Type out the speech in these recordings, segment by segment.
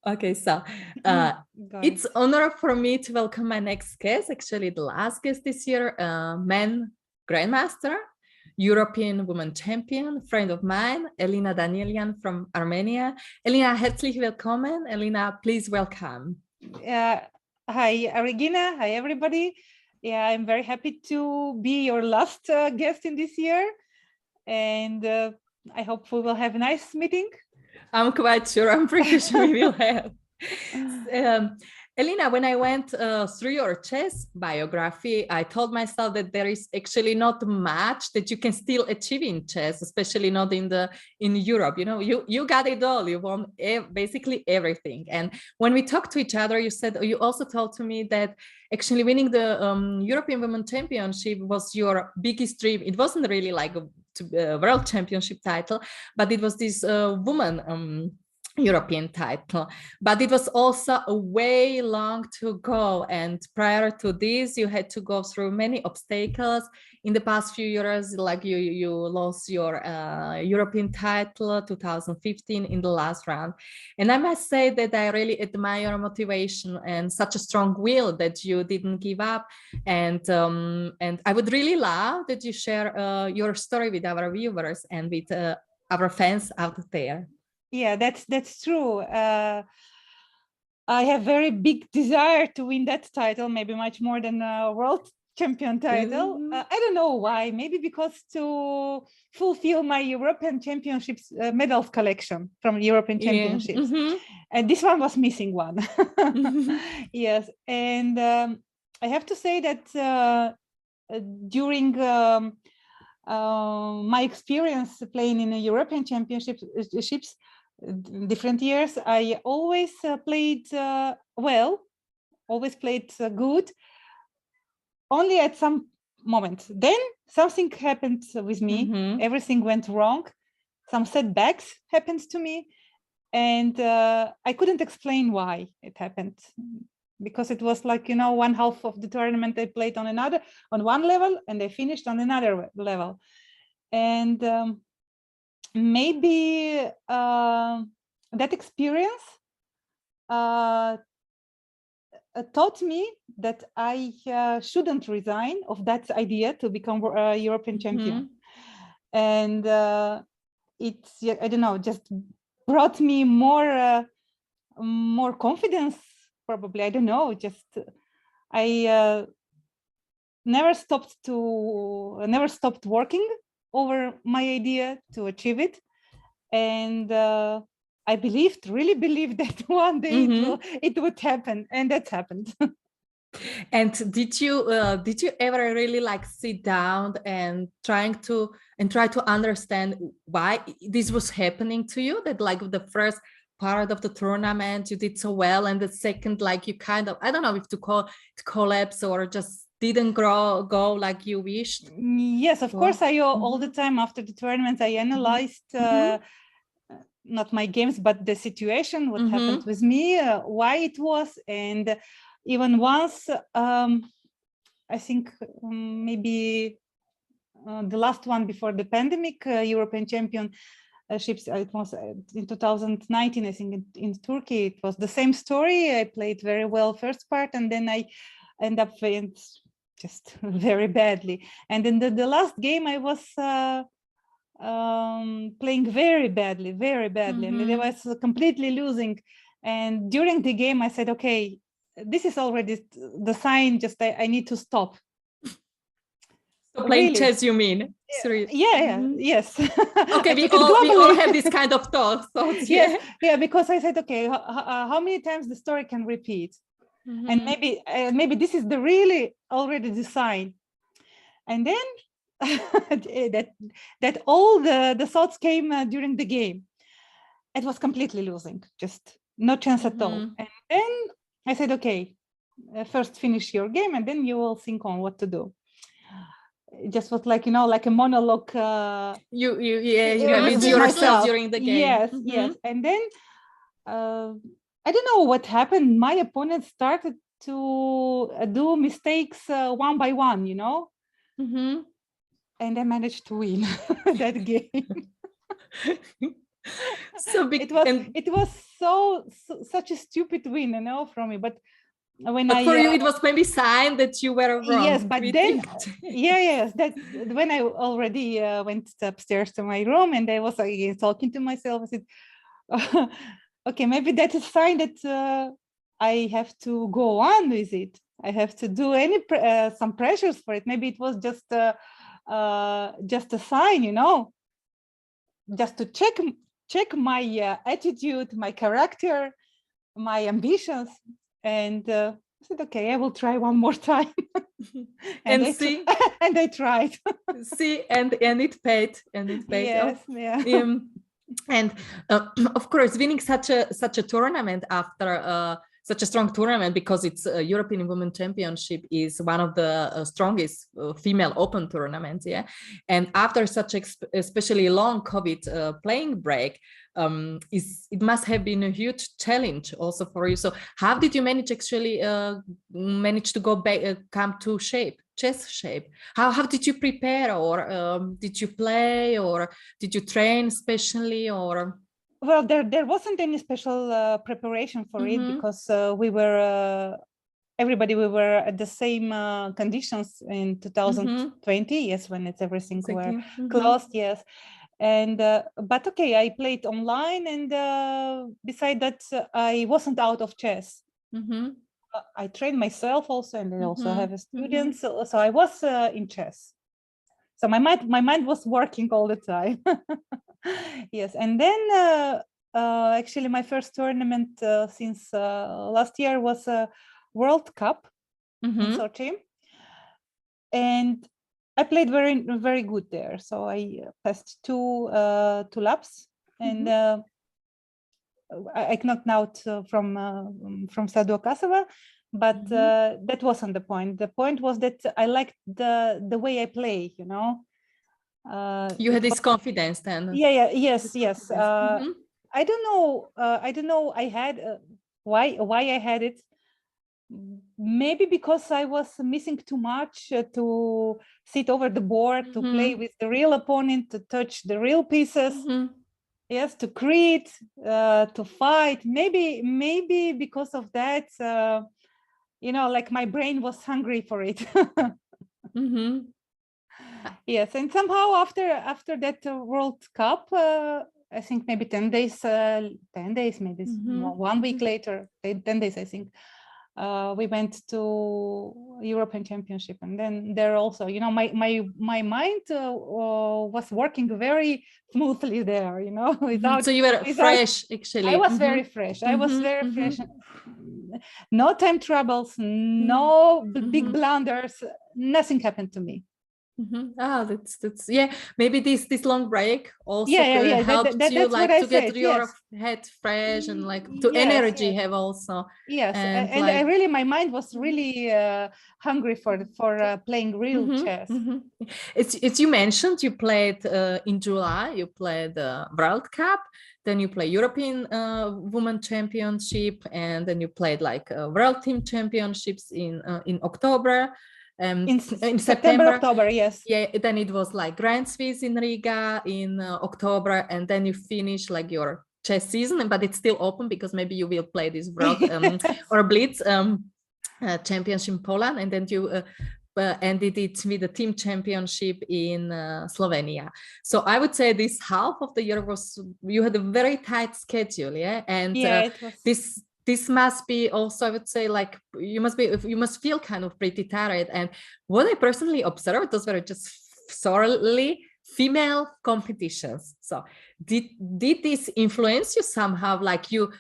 Okay, so it's honor for me to welcome my next guest, actually the last guest this year, man grandmaster, European woman champion, friend of mine, Elina Denielian from Armenia. Elina, herzlich willkommen. Elina, please welcome. Hi, Regina. Hi, everybody. Yeah, I'm very happy to be your last guest in this year. And I hope we will have a nice meeting. I'm quite sure. I'm pretty sure we will have. Elina, when I went through your chess biography, I told myself that there is actually not much that you can still achieve in chess, especially not in Europe. You know, you got it all. You won basically everything. And when we talked to each other, you also told to me that actually winning the European Women Championship was your biggest dream. It wasn't really like a world championship title, but it was this woman European title, but it was also a way long to go, and prior to this you had to go through many obstacles in the past few years, like you lost your European title 2015 in the last round. And I must say that I really admire your motivation and such a strong will that you didn't give up, and I would really love that you share your story with our viewers and with our fans out there. Yeah, that's true. I have very big desire to win that title, maybe much more than a world champion title. I don't know why. Maybe because to fulfill my European Championships medals collection from European Championships, and this one was missing one. Yes, and I have to say that during my experience playing in a European Championships. Different years, I always played well, always played good, only at some moment. Then something happened with me, everything went wrong, some setbacks happened to me, and I couldn't explain why it happened, because it was like, you know, one half of the tournament I played on one level, and I finished on another level. And maybe that experience taught me that I shouldn't resign of that idea to become a European champion. And it's, I don't know, just brought me more confidence, probably. I don't know, just I never stopped working over my idea to achieve it, and I really believed that one day it would happen, and that happened. And did you ever really like sit down and try to understand why this was happening to you? That like the first part of the tournament you did so well, and the second, like you kind of, I don't know if to call it collapse or just didn't go like you wished. Yes, of course. I all the time after the tournament I analyzed not my games but the situation, what happened with me, why it was. And even once I think maybe the last one before the pandemic, European Championships, it was in 2019, I think, in Turkey. It was the same story. I played very well first part, and then I end up playing just very badly. And in the last game I was playing very badly, and I was completely losing. And during the game I said, okay, this is already the sign, just I need to stop. So playing chess, you mean? Sorry. Yes. Okay, we all have this kind of thoughts. Yes, because I said, okay, how many times the story can repeat? And maybe this is the really already the sign. And then that all the thoughts came during the game. It was completely losing, just no chance at all. And then I said, okay, first finish your game, and then you will think on what to do. It just was like, you know, like a monologue. You have with yourself during the game. Yes. And then I don't know what happened. My opponent started to do mistakes one by one, you know, and I managed to win that game. It was such a stupid win, from me. But for you, it was maybe sign that you were wrong. Yes, but then that when I already went upstairs to my room and I was talking to myself, I said, okay, maybe that's a sign that I have to go on with it. I have to do some pressures for it. Maybe it was just a sign, just to check my attitude, my character, my ambitions. And I said, okay, I will try one more time. and I tried. and it paid. Yes, yeah. And of course, winning such a tournament after such a strong tournament, because it's a European Women Championship, is one of the strongest female open tournaments. Yeah, and after such especially long COVID playing break, it must have been a huge challenge also for you. So how did you manage to go back, come to chess shape? How did you prepare, or did you play, or did you train specially, or? Well, there wasn't any special preparation for it, because we were at the same conditions in 2020. Yes, when everything were closed. Yes. And but okay, I played online, and beside that, I wasn't out of chess. I trained myself also, and I also have a student, so I was in chess. So my mind was working all the time. Yes, and then actually my first tournament since last year was a World Cup in Sochi, and I played very, very good there. So I passed two laps, and I knocked out from Sadu Akasova, but that wasn't the point. The point was that I liked the way I play. You had this confidence then. Yes. I don't know. I had why I had it. Maybe because I was missing too much to sit over the board, to play with the real opponent, to touch the real pieces. Yes, to create, to fight. Maybe because of that, like my brain was hungry for it. Yes, and somehow after that World Cup, I think maybe 10 days, maybe 1 week later, 10 days, I think, we went to European Championship, and then there also, my mind was working very smoothly there, so you were fresh, actually. I was very fresh. I was very fresh. No time troubles, no big blunders, nothing happened to me. That's maybe this long break also helped you to get your head fresh, and energy have also. Yes, and I really, my mind was really hungry for playing real chess. It's you mentioned you played in July, you played the World Cup, then you play European Women Championship, and then you played World Team Championships in October. In September, October, yes. Yeah, then it was Grand Swiss in Riga in October, and then you finish your chess season, but it's still open because maybe you will play this World or Blitz championship in Poland, and then you ended it with the team championship in Slovenia. So I would say this half of the year you had a very tight schedule, and this must be also, I would say, you must feel kind of pretty tired. And what I personally observed, those were just thoroughly female competitions. So did this influence you somehow, you,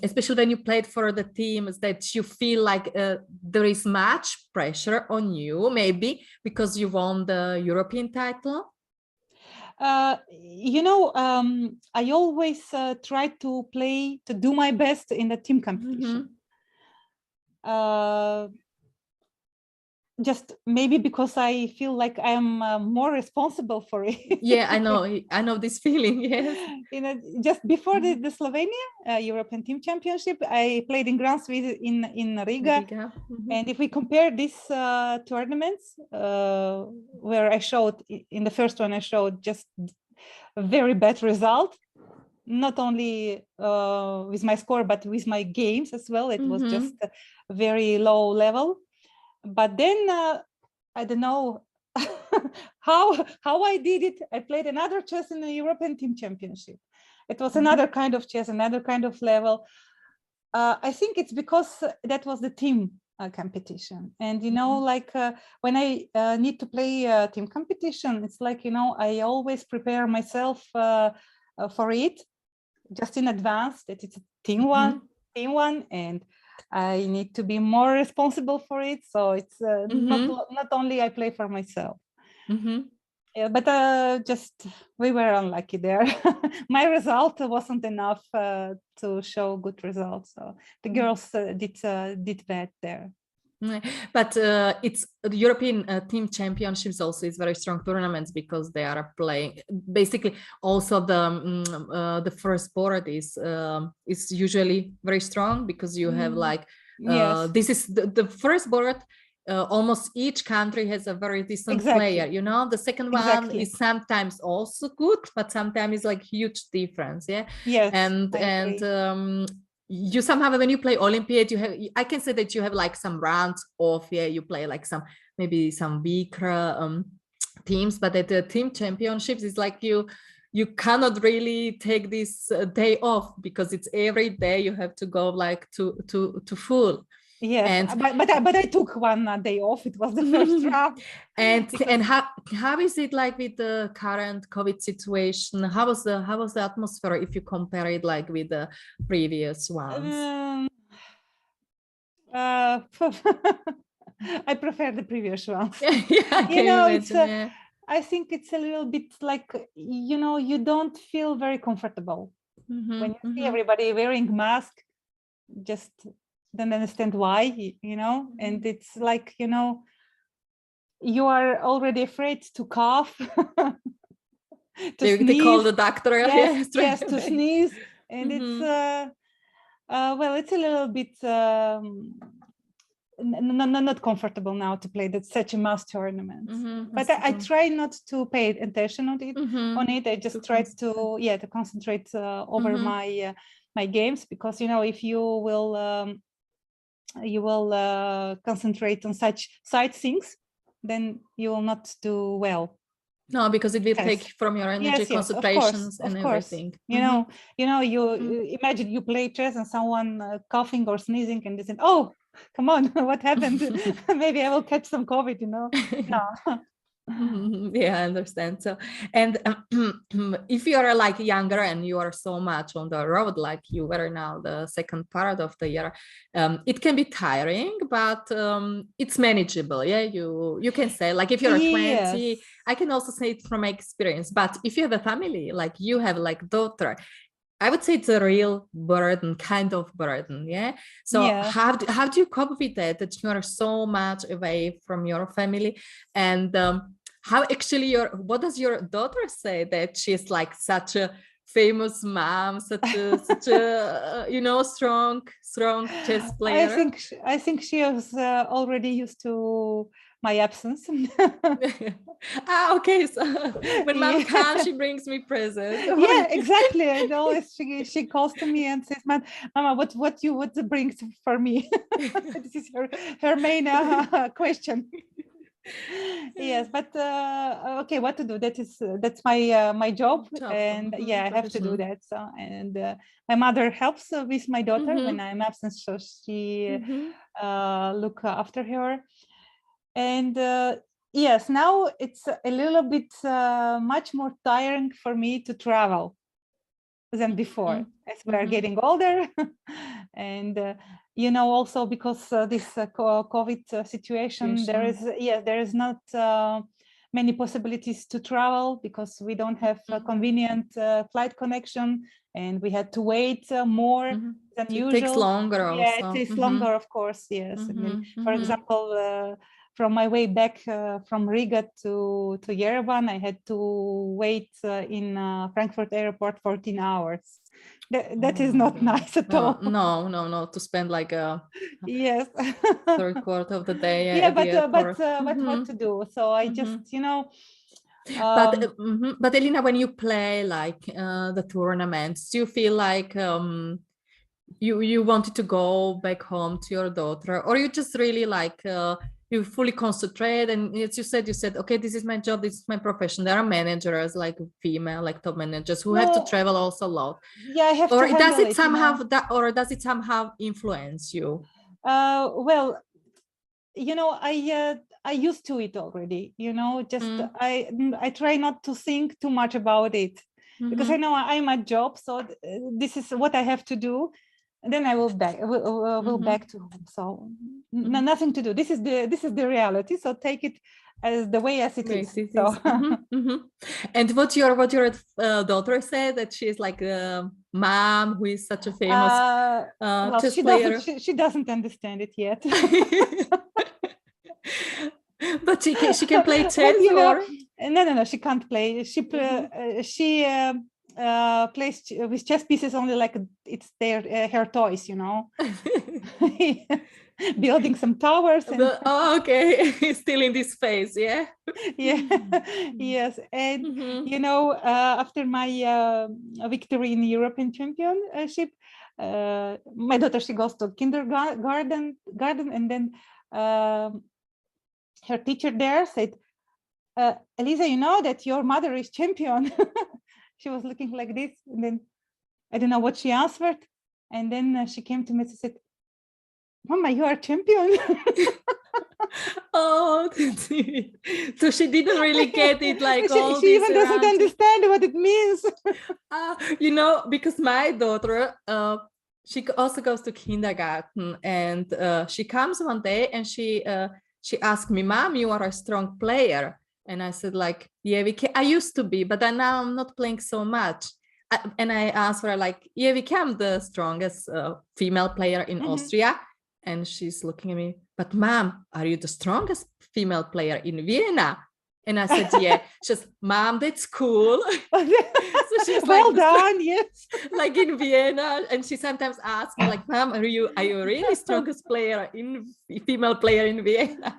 especially when you played for the teams, that you feel there is much pressure on you, maybe because you won the European title? I always try to do my best in the team competition. Just maybe because I feel like I'm more responsible for it. Yeah, I know this feeling. Yes. Just before the Slovenia European Team Championship, I played in Grand Swiss in Riga. And if we compare these tournaments, where I showed in the first one, I showed just a very bad result. not only with my score, but with my games as well. It was just a very low level. But then I don't know how I did it. I played another chess in the European Team Championship. It was another kind of chess, another kind of level. I think it's because that was the team competition. And, you know, like when I need to play team competition, it's like, you know, I always prepare myself for it just in advance, that it's a team one, and I need to be more responsible for it. So it's not only I play for myself. Yeah, but just we were unlucky there. My result wasn't enough to show good results. So the girls did bad there. But it's the European Team Championships also is very strong tournaments, because they are playing basically also the first board is usually very strong, because you have like this is the first board. Almost each country has a very decent player, you know. The second one is sometimes also good, but sometimes it's like huge difference. And you somehow, when you play Olympiad, you have, I can say that you have like some rounds off, you play like some, maybe some weaker teams, but at the team championships, it's like you cannot really take this day off, because it's every day you have to go like to full. Yes, but I took one day off. It was the first round. And how is it like with the current COVID situation? How was the atmosphere if you compare it like with the previous ones? I prefer the previous ones. Yeah, I think it's a little bit like, you know, you don't feel very comfortable when you see everybody wearing mask. Just don't understand why, you know, and it's like, you know, you are already afraid to cough, they call the doctor. Yes, to sneeze, and it's well, it's a little bit not comfortable now to play such a mass tournament. But I try not to pay attention on it. I just try to concentrate over my games, because, you know, if you will concentrate on such side things, then you will not do well. No, because it will take from your energy, concentrations, and everything. You know, you imagine you play chess and someone coughing or sneezing, and they say, "Oh, come on, what happened? Maybe I will catch some COVID," you know. No. Yeah, I understand. So, and if you are like younger and you are so much on the road, like you were now the second part of the year, it can be tiring, but it's manageable. Yeah, you can say, like, if you're 20, I can also say it from my experience. But if you have a family, like you have like daughter, I would say it's a real burden, kind of burden. Yeah. So how do you cope with that you are so much away from your family? And how actually what does your daughter say that she's like such a famous mom, such a you know, strong chess player? I think she was already used to my absence. Okay, so when mom comes, she brings me presents. Yeah, exactly. And always she calls to me and says, "Mama, what you would bring for me?" This is her main question. Yes, but okay, what to do? That's my job, and I have to do that. So, and my mother helps with my daughter when I'm absent, so she look after her. And yes, now it's a little bit much more tiring for me to travel than before, as we are getting older. And you know, also because this COVID situation, there is not many possibilities to travel, because we don't have a convenient flight connection, and we had to wait more than usual. It takes longer also. Yeah, it takes longer, of course, yes. I mean, for example, from my way back from Riga to Yerevan, I had to wait in Frankfurt airport 14 hours. That is not nice at all. No, to spend like a third quarter of the day. But what to do? So I just, you know, But Elina, when you play like the tournaments, do you feel like you wanted to go back home to your daughter, or you just really like you fully concentrate, and as you said, okay, this is my job, this is my profession. There are managers, like female, like top managers, who have to travel also a lot. Yeah, I have or to handle does it somehow you know? that, or does it somehow influence you? Well, you know, I used to it already, you know, just I try not to think too much about it, because I know I'm at job, so this is what I have to do, and then I will back to home. So nothing to do. This is the reality. So take it as the way as it is. So. And what your daughter said, that she's like a mom who is such a famous well, chess player. She doesn't understand it yet. But she can play chess. But, you know, no, she can't play. She plays with chess pieces only like it's her toys, you know. Building some towers. And okay, still in this phase, yeah. Yeah, yes, and you know, after my victory in the European Championship, my daughter, she goes to kindergarten, and then her teacher there said, Elisa, you know that your mother is champion. She was looking like this, and then I don't know what she answered, and then she came to me and said, Mama, you are champion. Oh, so she didn't really get it, like she even doesn't understand what it means. You know, because my daughter, she also goes to kindergarten, and she comes one day and she asked me, Mom, you are a strong player. And I said, like, yeah, I used to be, but now I'm not playing so much. And I asked her, like, yeah, we became the strongest female player in Austria. And she's looking at me, but Mom, are you the strongest female player in Vienna? And I said, yeah. She says, Mom, that's cool. So she's well done, yes. Like in Vienna. And she sometimes asks me, like, Mom, are you really strongest female player in Vienna?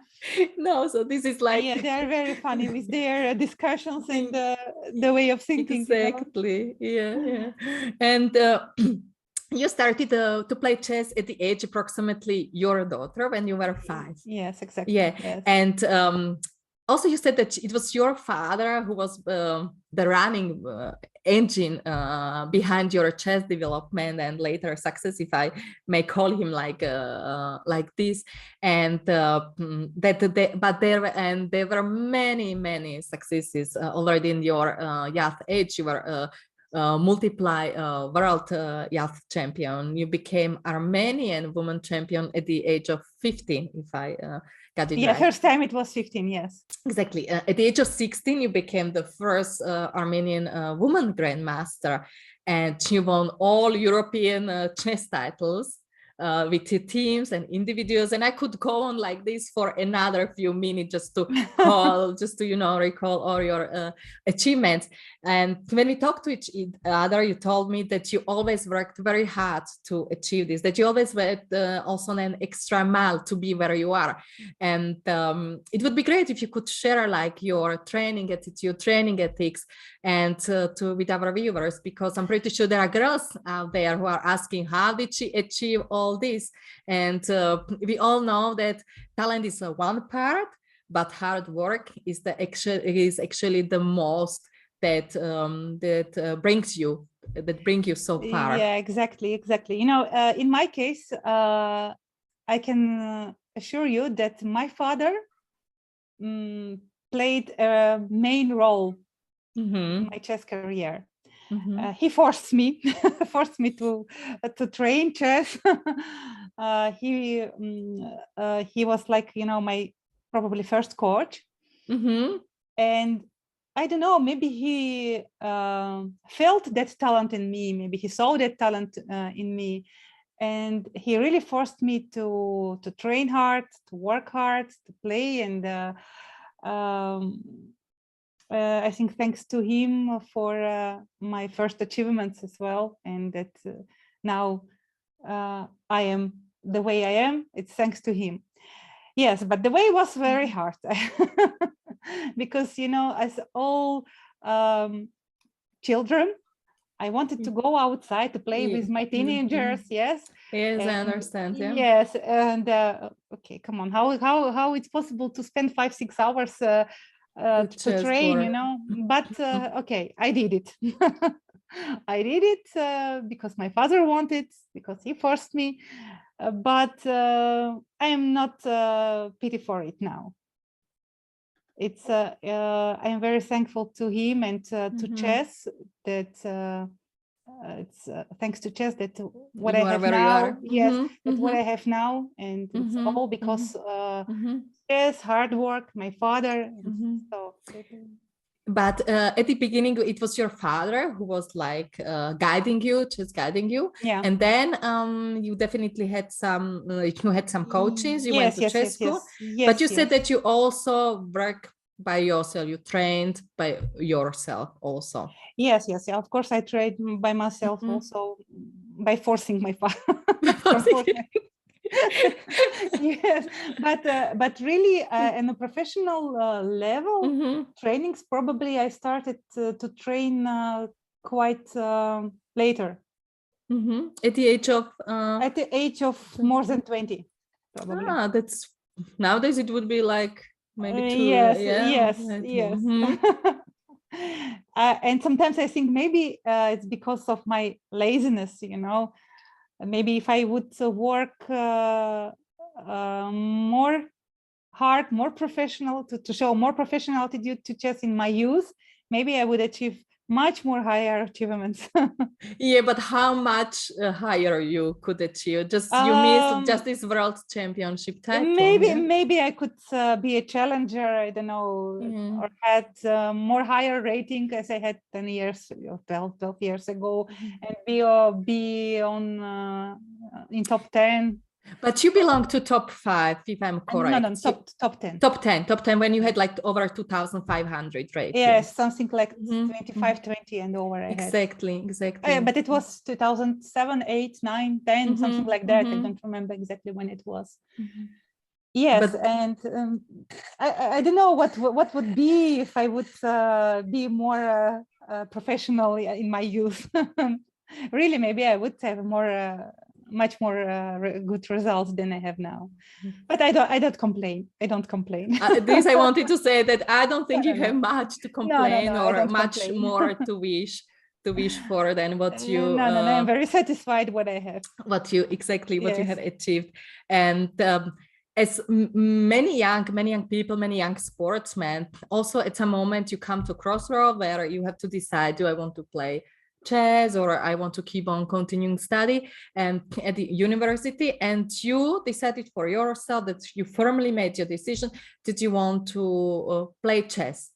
No, so this is like, yeah, they are very funny with their discussions and the way of thinking. Exactly, you know? Yeah. And you started to play chess at the age approximately your daughter when you were 5. Yes, exactly. Yeah, yes. And also you said that it was your father who was the running engine behind your chess development and later success, if I may call him like this. And but there were many successes already in your youth age. You were multiply world youth champion. You became Armenian woman champion at the age of 15, if I got it right. First time it was 15, yes. Exactly. At the age of 16, you became the first Armenian woman grandmaster, and you won all European chess titles with your teams and individuals. And I could go on like this for another few minutes just to recall all your achievements. And when we talked to each other, you told me that you always worked very hard to achieve this, that you always went also an extra mile to be where you are. And it would be great if you could share like your training attitude, training ethics, and with our viewers, because I'm pretty sure there are girls out there who are asking, how did she achieve all this? And we all know that talent is one part, but hard work is actually the most that bring you so far. Yeah, exactly. You know, in my case, I can assure you that my father played a main role in my chess career. He forced me to train chess. He was like, you know, my probably first coach. And I don't know, maybe he felt that talent in me, maybe he saw that talent in me, and he really forced me to train hard, to work hard, to play. And I think thanks to him for my first achievements as well, and that now I am the way I am, it's thanks to him. Yes, but the way was very hard because, as all children, I wanted to go outside to play with my teenagers. Yes. Yes, and, I understand. Yeah. Yes, and okay, come on, how it's possible to spend 5-6 hours to train, But okay, I did it. I did it because my father wanted, because he forced me. But I am not pity for it now. It's I am very thankful to him and to chess that it's thanks to chess that what I have now, yes, that what I have now, and it's all because chess, hard work, my father. So. But at the beginning, it was your father who was like guiding you, just guiding you. Yeah. And then you definitely had some, coaches. You went to chess school. Yes, but you said that you also work by yourself. You trained by yourself also. Yes. Of course, I trained by myself also by forcing my father. Yes, but really in a professional level trainings, probably I started to train quite later. At the age of more than 20, probably. That's nowadays it would be like maybe 2. Yes. And sometimes I think maybe it's because of my laziness, maybe if I would work more hard, more professional, to show more professional attitude to chess in my youth, maybe I would achieve much more higher achievements. Yeah, but how much higher you could achieve? Just you missed just this world championship title. Maybe I could be a challenger, I don't know, or had more higher rating as I had 10 years or 12 years ago, and be on in top 10. But you belong to top 5, if I'm correct. No, top 10. Top 10 when you had like over 2,500 rating. Yes, something like 25, 20 and over. Exactly. But it was 2007, 8, 9, 10, something like that. I don't remember exactly when it was. Yes, but, and I don't know what would be if I would be more professional in my youth. Really, maybe I would have much more good results than I have now. But I don't complain. This I wanted to say that I don't think you have much to complain or much more to wish for than what you. No, I'm very satisfied what I have. What you have achieved, and. As many young people, many young sportsmen, also at some moment you come to a crossroad where you have to decide, do I want to play chess or I want to keep on continuing study and at the university, and you decided for yourself that you firmly made your decision that you want to play chess.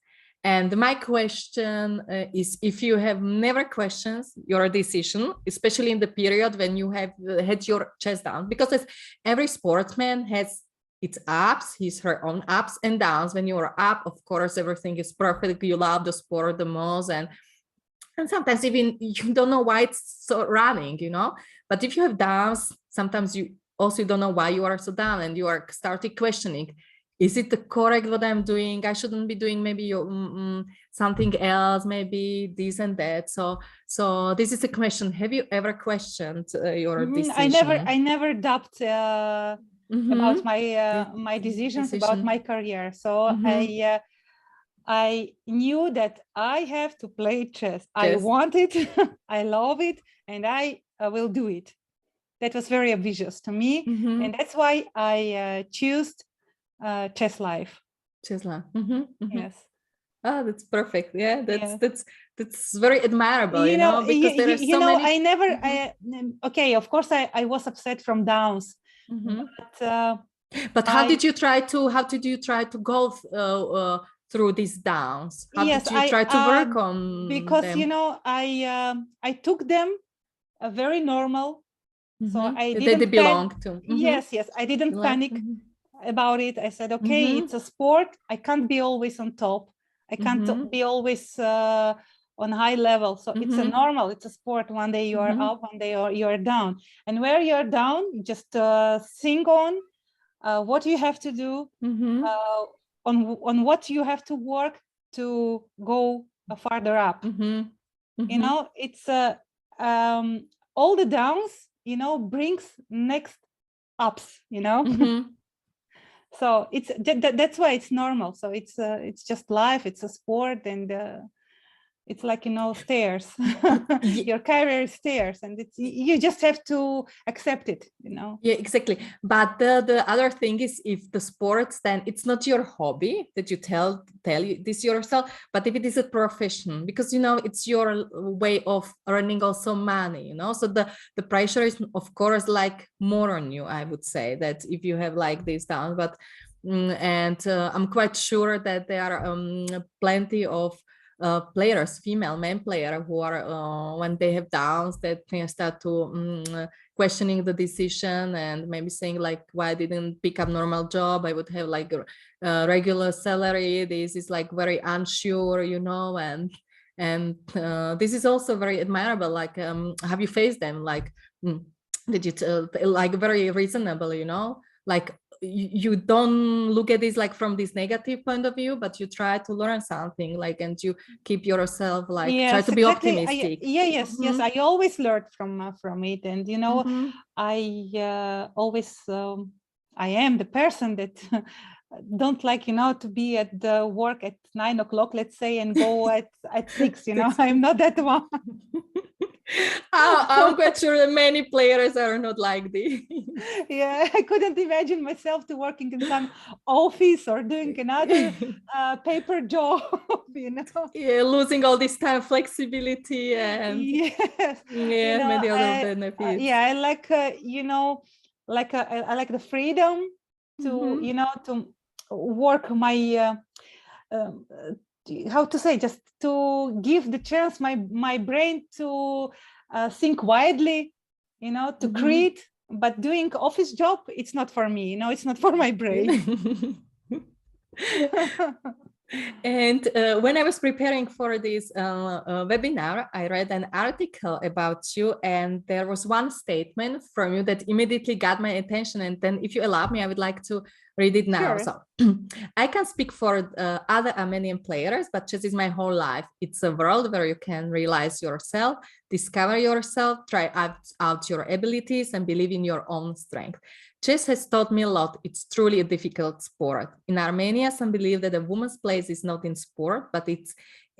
And my question is, if you have never questioned your decision, especially in the period when you have had your chess down, because as every sportsman has its ups, her own ups and downs. When you're up, of course, everything is perfect. You love the sport the most, and sometimes even you don't know why it's so running, But if you have downs, sometimes you also don't know why you are so down, and you are starting questioning: is it the correct what I'm doing? I shouldn't be doing maybe something else, maybe this and that. So this is a question. Have you ever questioned your decision? I never doubt. About my decisions, about my career. So I knew that I have to play chess. I want it, I love it, and I will do it. That was very obvious to me, and that's why I choose chess life. Chess life. Yes. Oh, that's perfect. Yeah, that's very admirable. Because there are so many. I never. Okay, of course, I was upset from downs. But how did you try to go through these downs? How did you try to work on because them? I took them very normal. So I didn't. They belong to. Yes, I didn't panic about it. I said, okay, it's a sport. I can't be always on top. I can't be always on high level. So it's a normal, it's a sport. One day you are up, one day you are down. And where you're down, you just sing on, what you have to do, on what you have to work to go farther up. You know, it's all the downs, you know, brings next ups, you know. So it's that's why it's normal. So it's just life, it's a sport, and it's like, you know, stairs. Your career is stairs, and it's, you just have to accept it, you know. Yeah, exactly. But the other thing is, if the sports, then it's not your hobby that you tell you this yourself, but if it is a profession, because, you know, it's your way of earning also money, you know, so the pressure is, of course, like more on you, I would say, that if you have like this down. But I'm quite sure that there are plenty of players, female men player, who are when they have downs, that they start to questioning the decision and maybe saying like, why I didn't pick up normal job? I would have like a regular salary. This is like very unsure, you know, and this is also very admirable. Like, have you faced them? Like, did you like very reasonable, you know, like you don't look at this like from this negative point of view, but you try to learn something, like, and you keep yourself like, yes, try to be optimistic. Yes, I always learned from it, and you know, I always I am the person that don't like, you know, to be at the work at 9 o'clock, let's say, and go at 6, you know. I'm not that one. I'm quite sure that many players are not like this. Yeah, I couldn't imagine myself to working in some office or doing another paper job, you know. Yeah, losing all this time flexibility and yes, yeah, you know, many other benefits. Yeah, I like you know, like I like the freedom to you know, to work my how to say, just to give the chance my brain to think widely, you know, to create. But doing office job, it's not for me, you know, it's not for my brain. And when I was preparing for this webinar, I read an article about you, and there was one statement from you that immediately got my attention. And then, if you allow me, I would like to read it now. Sure. So I can speak for other Armenian players, but chess is my whole life. It's a world where you can realize yourself, discover yourself, try out your abilities, and believe in your own strength. Chess has taught me a lot. It's truly a difficult sport. In Armenia, some believe that a woman's place is not in sport, but it's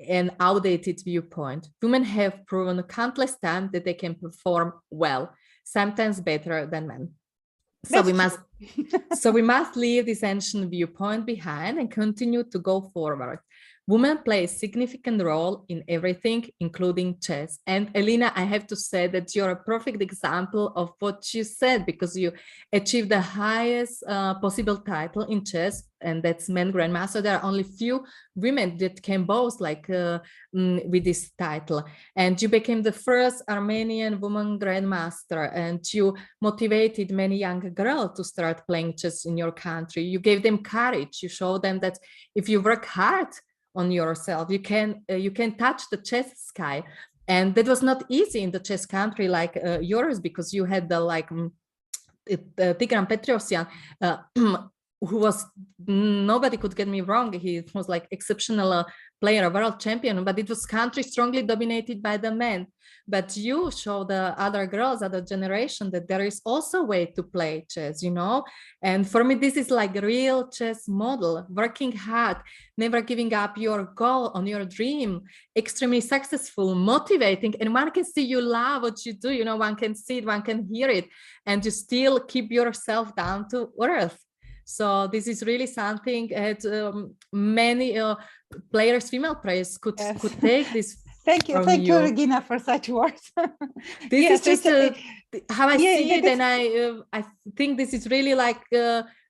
an outdated viewpoint. Women have proven countless times that they can perform well, sometimes better than men. So we must leave this ancient viewpoint behind and continue to go forward. Women play a significant role in everything, including chess. And Elina, I have to say that you're a perfect example of what you said, because you achieved the highest possible title in chess, and that's men grandmaster. There are only few women that can boast like with this title. And you became the first Armenian woman grandmaster, and you motivated many young girls to start playing chess in your country. You gave them courage. You showed them that if you work hard on yourself, you can touch the chess sky. And that was not easy in the chess country like yours, because you had the like Tigran Petrosyan, who was, nobody could get me wrong, he was like exceptional player, a world champion, but it was country strongly dominated by the men. But you show the other girls, other generation, that there is also a way to play chess, you know. And for me, this is like a real chess model: working hard, never giving up your goal on your dream, extremely successful, motivating, and one can see you love what you do, you know, one can see it, one can hear it, and you still keep yourself down to earth. So this is really something that many players, female players, could take this. Thank you, Regina, for such words. This is just how I see it, and I think this is really like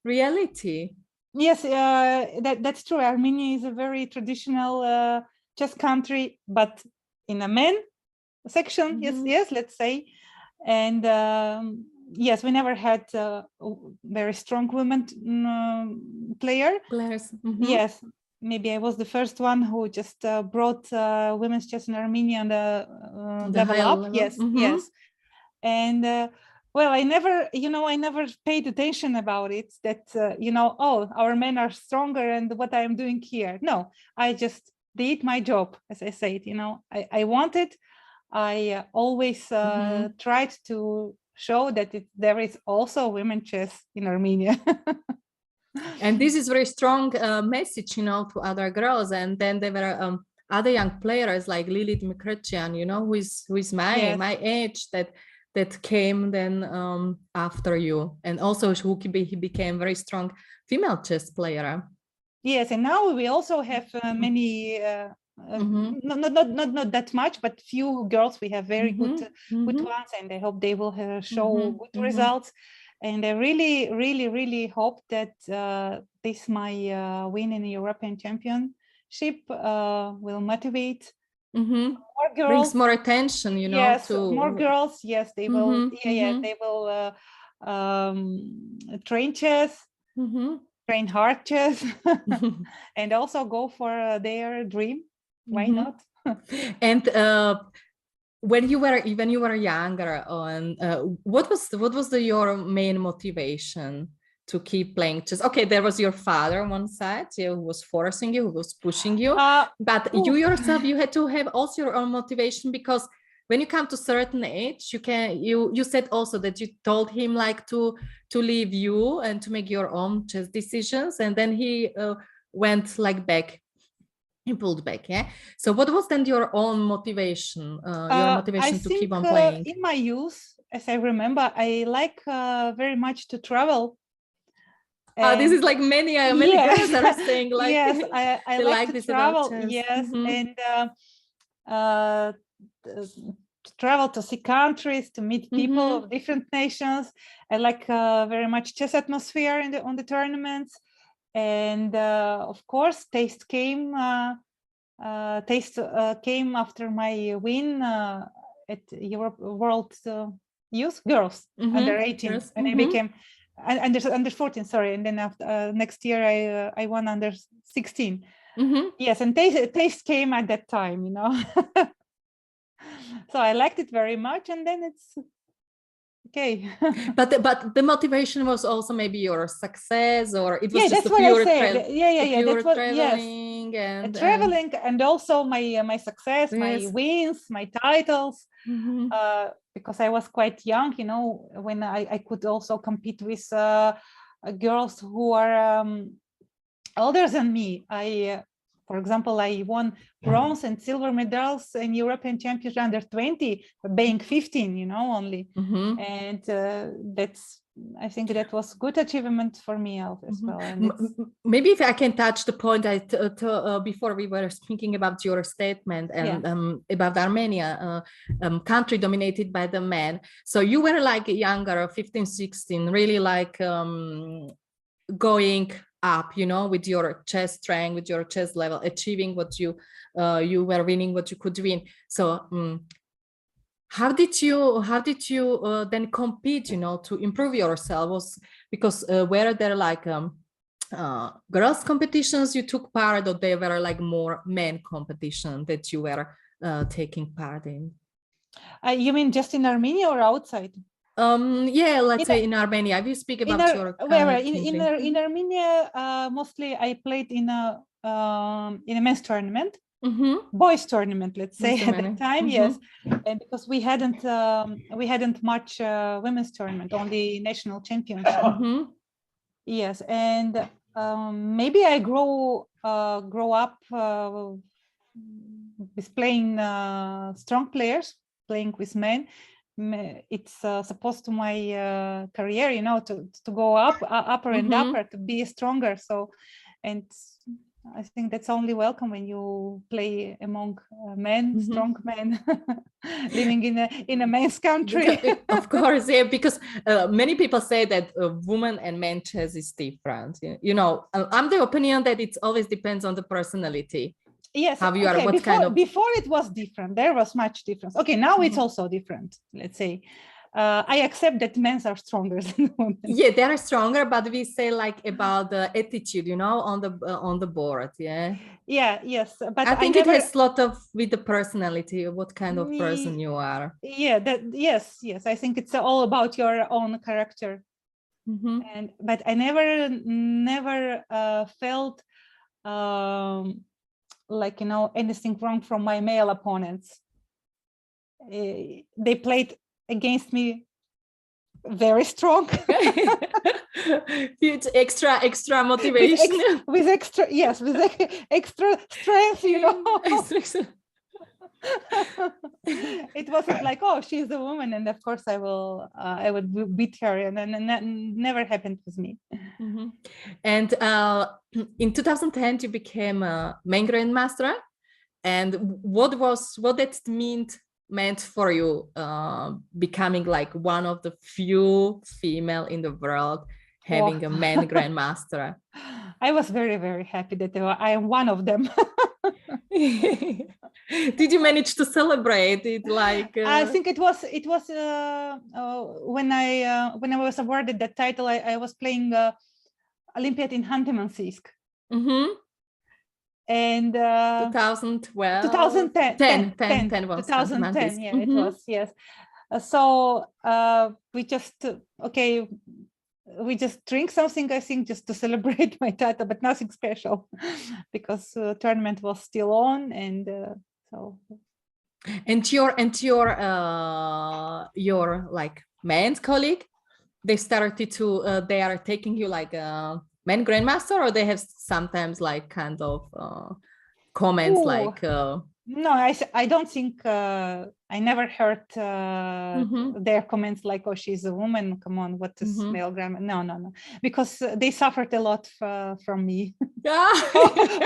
reality. Yes, that's true. Armenia is a very traditional chess country, but in a men section, yes, let's say, and yes, we never had very strong women players. Yes. Maybe I was the first one who just brought women's chess in Armenia on the level up. Level. Yes, yes. And Well, I never paid attention about it, that, our men are stronger and what I'm doing here. No, I just did my job, as I said, I wanted, I always tried to show that there is also women chess in Armenia. And this is very strong message, to other girls. And then there were other young players like Lilith Mikretian, who is my age, that came then after you, and also he became very strong female chess player. Yes, and now we also have many, not that much, but few girls. We have very good ones, and I hope they will show good results. And I really, really, really hope that this my win in the European Championship will motivate more girls, brings more attention, yes, to more girls. Yes, they will. They will train chess, train hard chess, and also go for their dream. Why not? And when you were younger, what was your main motivation to keep playing chess? Okay, there was your father on one side, who was forcing you, who was pushing you, but you yourself, you had to have also your own motivation, because when you come to certain age, you said also that you told him like to leave you and to make your own chess decisions, and then he went like back. He pulled back, yeah. So what was then your own motivation? To keep on playing? In my youth, as I remember, I like very much to travel. This is like many girls are saying, like, yes, I like to travel. Yes, and to travel, to see countries, to meet people of different nations. I like very much chess atmosphere on the tournaments. And of course, taste came after my win at Europe World Youth Girls under 18, and I became under 14. Sorry, and then after next year I won under 16. Yes, and taste came at that time, So I liked it very much, and then it's. Okay. but the motivation was also maybe your success, or it was just that's what I said. Pure traveling, and traveling, and also my success, my wins, my titles, because I was quite young, when I could also compete with girls who are older than me. For example, I won bronze and silver medals in European Championship under 20, being 15, only. And I think that was good achievement for me as well. And maybe if I can touch the point before we were speaking about your statement and about Armenia, country dominated by the men. So you were like younger, 15, 16, really like going up, with your chess strength, with your chess level, achieving what you were winning, what you could win. So how did you then compete, to improve yourself? Because were there like girls competitions you took part, or they were like more men competition that you were taking part in? You mean just in Armenia or outside? Let's say in Armenia. If you speak about your in Armenia, mostly I played in a men's tournament, boys tournament, let's say at the time. Yes, and because we hadn't much women's tournament, only national championship. Yes, and maybe I grow up with playing strong players, playing with men. It's supposed to my career, to go upper and upper, to be stronger. So, and I think that's only welcome when you play among men, strong men, living in a men's country. Of course, yeah, because many people say that women and men chess is different. I'm the opinion that it always depends on the personality. Yes, how you are, what before it was different. There was much difference. Okay, now it's also different, let's say. I accept that men are stronger than women. Yeah, they are stronger, but we say like about the attitude, you know, on the board. Yeah. Yeah, yes, but I think never, it has a lot of with the personality, what kind of person you are. Yeah, yes. I think it's all about your own character. But I never felt like, you know, anything wrong from my male opponents. They played against me very strong. Huge extra motivation. with extra strength, you know. It wasn't like, oh, she's a woman and of course I would beat her, and never happened with me. And in 2010 you became a main grandmaster, and what that meant for you, becoming like one of the few female in the world having a main grandmaster? I was very, very happy that I am one of them. Did you manage to celebrate it? Like I think it was when I was awarded that title, I was playing Olympiad in Hantemansisk. And 2012 2010 was 2010, yeah, it was, yes. So we just drink something, I think, just to celebrate my title, but nothing special, because tournament was still on, and so. And your like men's colleague, they started to they are taking you like a men grandmaster, or they have sometimes like kind of comments like no, I don't think I never heard their comments like, oh, she's a woman, come on, what is male grammar? No, because they suffered a lot from me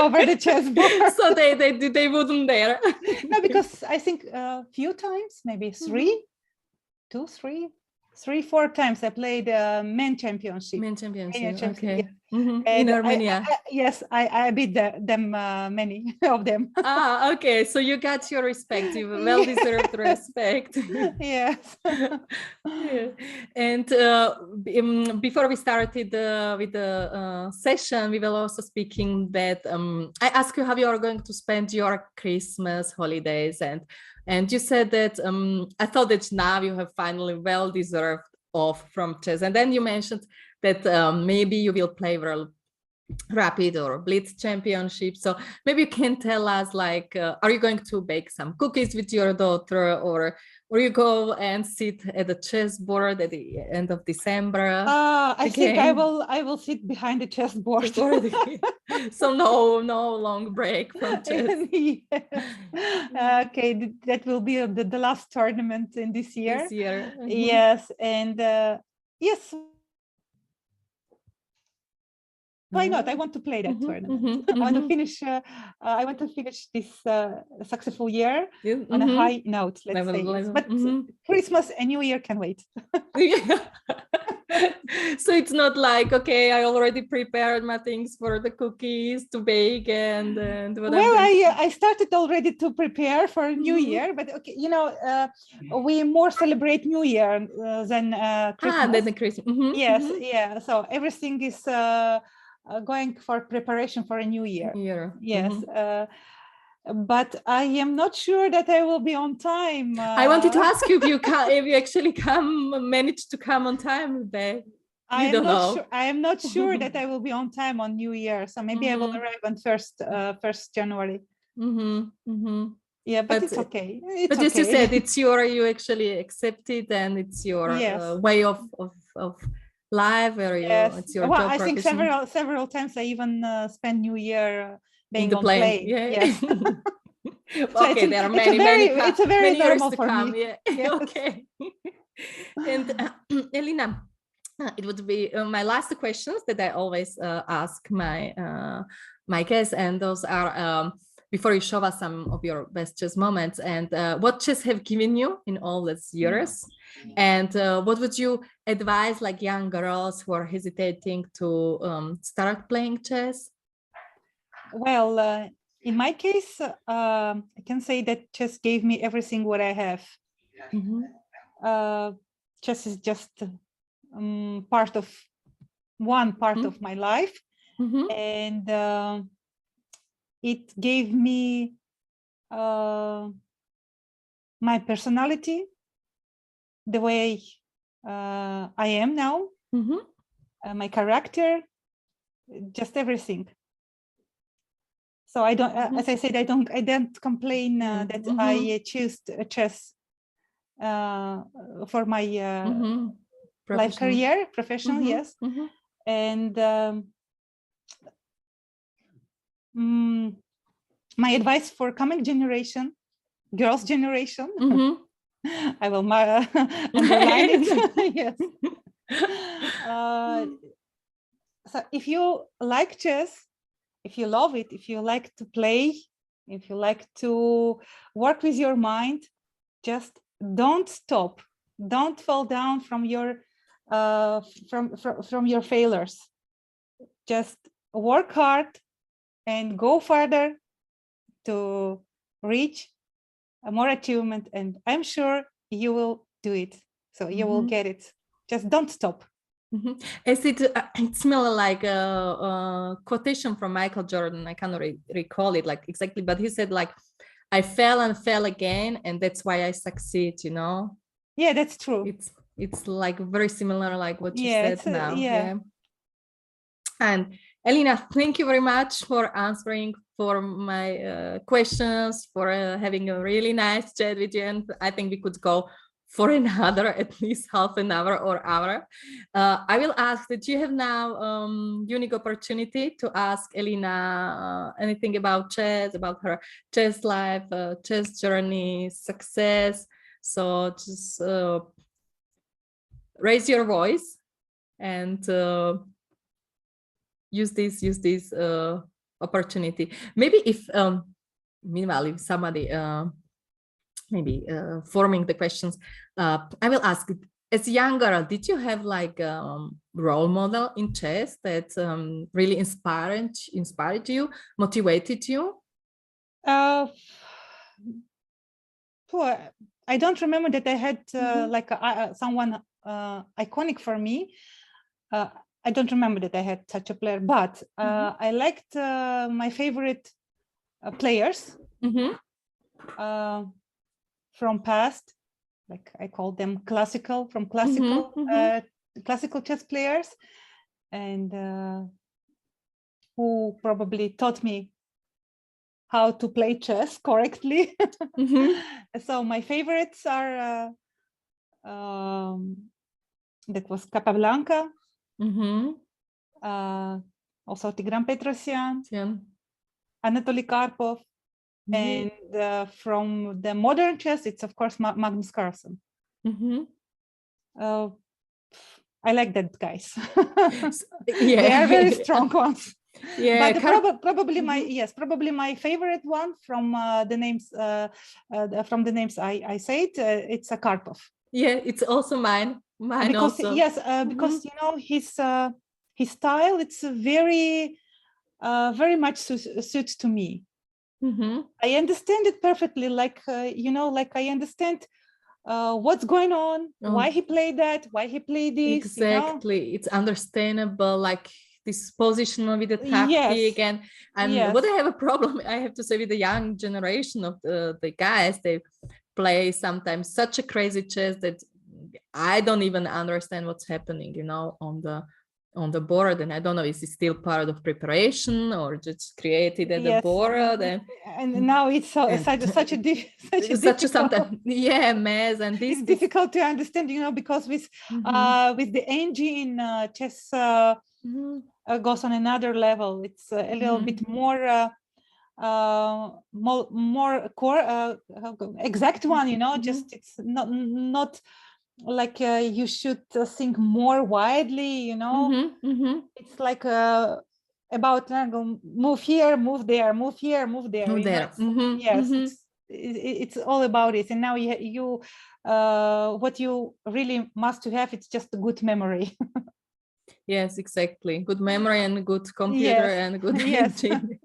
over the chessboard. So they wouldn't dare. No, because I think a few times, maybe 4 times I played men championship. Okay. Yeah. In Armenia. I beat them, many of them. Okay, so you got your respect, you well-deserved respect. Yes. Yeah. And before we started with the session, we were also speaking that I asked you how you are going to spend your Christmas holidays, and you said that I thought that now you have finally well-deserved off from chess, and then you mentioned that maybe you will play World Rapid or Blitz Championship. So maybe you can tell us, like, are you going to bake some cookies with your daughter, or you go and sit at the chessboard at the end of December? I think I will sit behind the chessboard. So no long break from chess. Okay, that will be the last tournament in this year. This year. Yes, and yes. Why not? I want to play that tournament. I want to finish. I want to finish this successful year on a high note. Let's say, but Christmas and New Year can wait. So it's not like, okay, I already prepared my things for the cookies to bake and whatever. Well, I started already to prepare for New Year, but okay, you know, we more celebrate New Year than Christmas. Than the Christmas. Yes, yeah. So everything is going for preparation for a new year. Yes. But I am not sure that I will be on time. I wanted to ask you if you actually manage to come on time today. I am not sure that I will be on time on New Year. So maybe I will arrive on 1st January. Yeah, but it's okay. But as you said, it's you actually accept it, and it's your way of life, or it's your job. I think several times I even spend New Year being on plane. Yes. Okay, there are many it's a very normal for me. Yeah. Yes. Okay. And Elina, it would be my last questions that I always ask my guests, and those are before you show us some of your best chess moments, and what chess have given you in all these years, and what would you advise like young girls who are hesitating to start playing chess? Well, in my case, I can say that chess gave me everything what I have. chess is just part of my life, and it gave me my personality, the way I am now, my character, just everything. So I don't, as I said, I don't complain that I choose chess for my life career, professional, yes. And my advice for coming generation, girls' generation, I will underline it. Yes. So if you like chess, if you love it, if you like to play, if you like to work with your mind, just don't stop. Don't fall down from your from your failures. Just work hard and go further to reach more achievement, and I'm sure you will do it. So you will get it. Just don't stop. As it smells like a quotation from Michael Jordan. I cannot recall it like exactly, but he said like, I fell and fell again, and that's why I succeed, you know? Yeah, that's true. It's like very similar like what you said now. Yeah. And Elina, thank you very much for answering for my questions, for having a really nice chat with you. And I think we could go for another at least half an hour or hour. I will ask that you have now unique opportunity to ask Elina anything about chess, about her chess life, chess journey, success. So just raise your voice and use this opportunity. Maybe if meanwhile, if somebody maybe forming the questions, I will ask, as a young girl, did you have like a role model in chess that really inspired you, motivated you? I don't remember that I had like someone iconic for me. I don't remember that I had such a player, but I liked my favorite players from past, like I call them classical chess players, and who probably taught me how to play chess correctly. So my favorites are that was Capablanca, also Tigran Petrosyan, Anatoly Karpov, and from the modern chess, it's of course Magnus Carlsen. I like that guys. They are very strong ones. Yeah, but probably my favorite one from the names I said, it's a Karpov. Yeah, it's also mine because also. Yes, because you know his style, it's very much suits to me. I understand it perfectly, like you know, like I understand what's going on, why he played that, why he played this. Exactly, you know? It's understandable, like this position with the tactic. And what I have a problem, I have to say, with the young generation of the guys, they play sometimes such a crazy chess that I don't even understand what's happening, you know, on the board. And I don't know, is it still part of preparation or just created at the board? And now it's such a sometimes mess. And it's difficult to understand, you know, because with the engine, chess goes on another level. It's a little bit more core exact one, you know. Just it's not like you should think more widely, you know. It's like about move here, move there, move here, move there. Yes, it's all about it. And now you what you really must have, it's just a good memory. Yes, exactly. Good memory and good computer and good engine.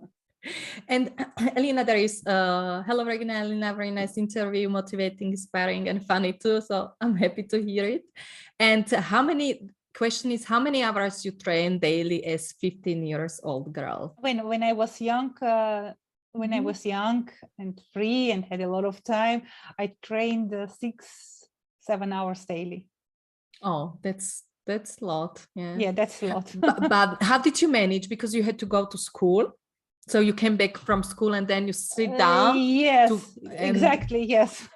And Elina, there is hello Regina, Elina, very nice interview, motivating, inspiring, and funny too. So I'm happy to hear it. And how many hours you train daily as 15 years old girl? When I was young, when I was young and free and had a lot of time, I trained 6-7 hours daily. Oh, that's a lot. Yeah, that's a lot. but how did you manage? Because you had to go to school. So you came back from school and then you sit down? Yes, exactly, yes.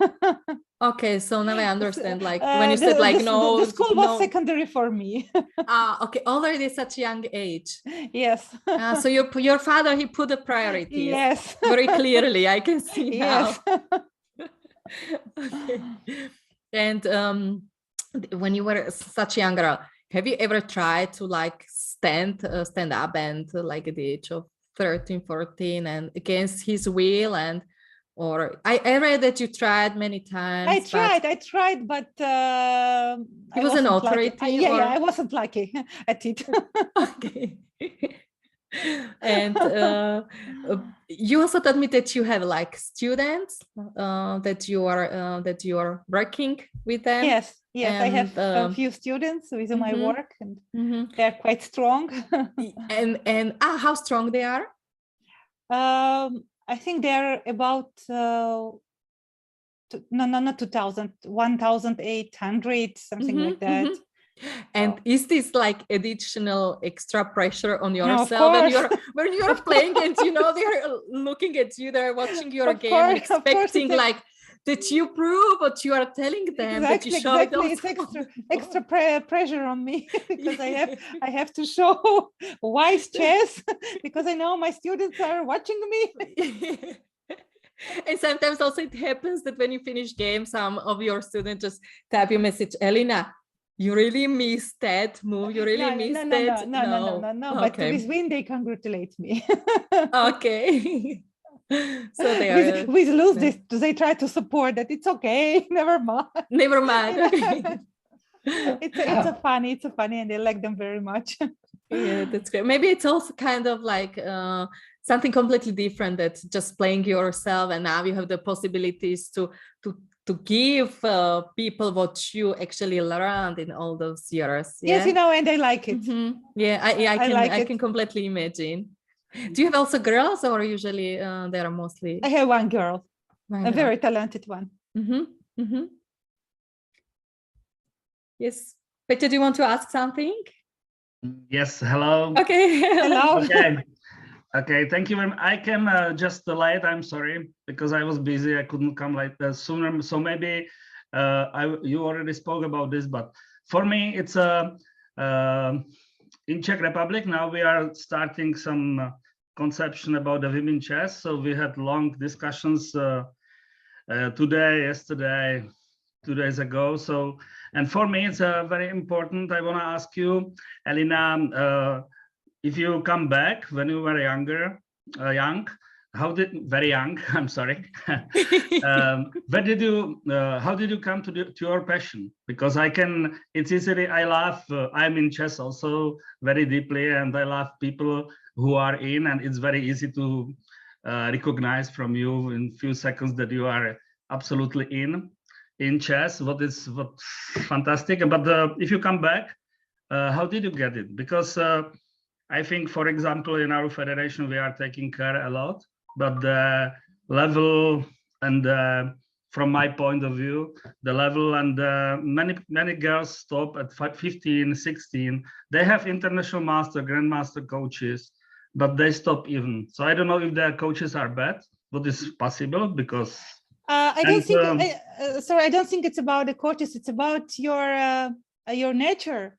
Okay, so now I understand, like when you said like no. The school was secondary for me. Okay, already such a young age. Yes. So your father, he put the priorities. Yes. Very clearly, I can see yes. now. Okay. And when you were such a young girl, have you ever tried to like stand up and like at the age of 13, 14 and against his will? And or I read that you tried many times. I tried, but he was an authority. Yeah, I wasn't lucky at it. Okay. And you also told me that you have like students that you are working with them. Yes, and, I have a few students with whom I work, and they're quite strong. and how strong they are? I think they're about not 2,000, 1,800, something like that. And is this like additional extra pressure on yourself when you're playing and they're looking at you, they're watching your game, expecting like that you prove what you are telling them, that you show it also. It's extra pressure on me because I have to show wise chess because I know my students are watching me. And sometimes also it happens that when you finish game, some of your students just type you message, Elina, you really missed that move. You really missed that. No. But with win, they congratulate me. Okay. So they are with lose, they try to support that. It's okay. Never mind. Okay. It's a funny, and I like them very much. Yeah, that's great. Maybe it's also kind of like something completely different, that just playing yourself, and now you have the possibilities to give people what you actually learned in all those years. Yeah? Yes, and I like it. Yeah, I can completely imagine. Do you have also girls, or usually they are mostly? I have one girl, a very talented one. Yes, Peter, do you want to ask something? Yes, hello. Okay. Hello. Okay, thank you very much. I came just late, I'm sorry, because I was busy. I couldn't come sooner. So maybe you already spoke about this, but for me, it's in Czech Republic. Now we are starting some conception about the women chess. So we had long discussions today, yesterday, 2 days ago. So, and for me, it's very important. I want to ask you, Elina, if you come back when you were young, very young, I'm sorry. How did you come to your passion? Because it's easily, I'm in chess also very deeply, and I love people who are in, and it's very easy to recognize from you in a few seconds that you are absolutely in chess. What fantastic. But if you come back, how did you get it? Because I think, for example, in our federation, we are taking care a lot, but the level and from my point of view, the level and many girls stop at 15, 16. They have international master, grandmaster coaches, but they stop even. So I don't know if the coaches are bad, but it's possible because I don't think it's about the coaches. It's about your nature.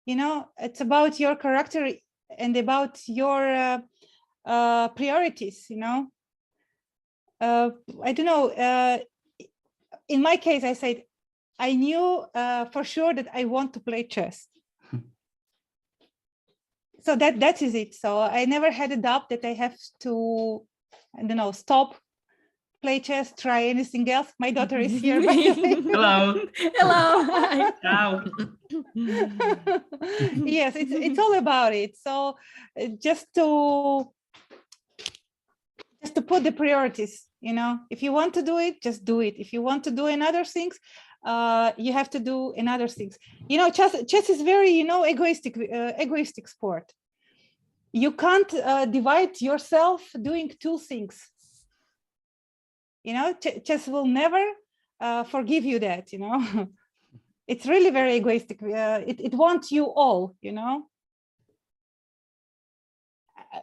It's about your character and about your priorities. I don't know. In my case, I said I knew for sure that I want to play chess. So that is it. So I never had a doubt that I have to, I don't know, stop, play chess, try anything else. My daughter is here. By the way. Hello. Hello. Ciao. Yes, it's all about it. So just to just to put the priorities, you know, if you want to do it, just do it. If you want to do another things, you have to do another things. You know, chess is very, you know, egoistic sport. You can't divide yourself doing two things. You know, chess will never forgive you that, you know. It's really very egoistic. It wants you all, you know.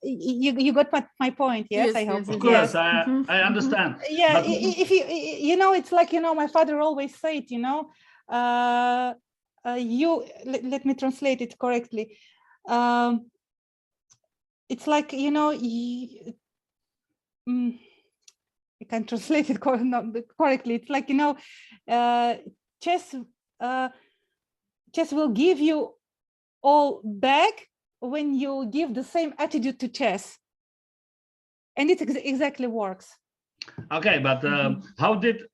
You got my point, yes? I hope. Of course, I understand. Yeah, but if you know, it's like, you know, my father always said, you know, let me translate it correctly. It's like, you know, I can't translate it correctly. It's like, you know, chess will give you all back when you give the same attitude to chess, and it exactly works. Okay, but how did,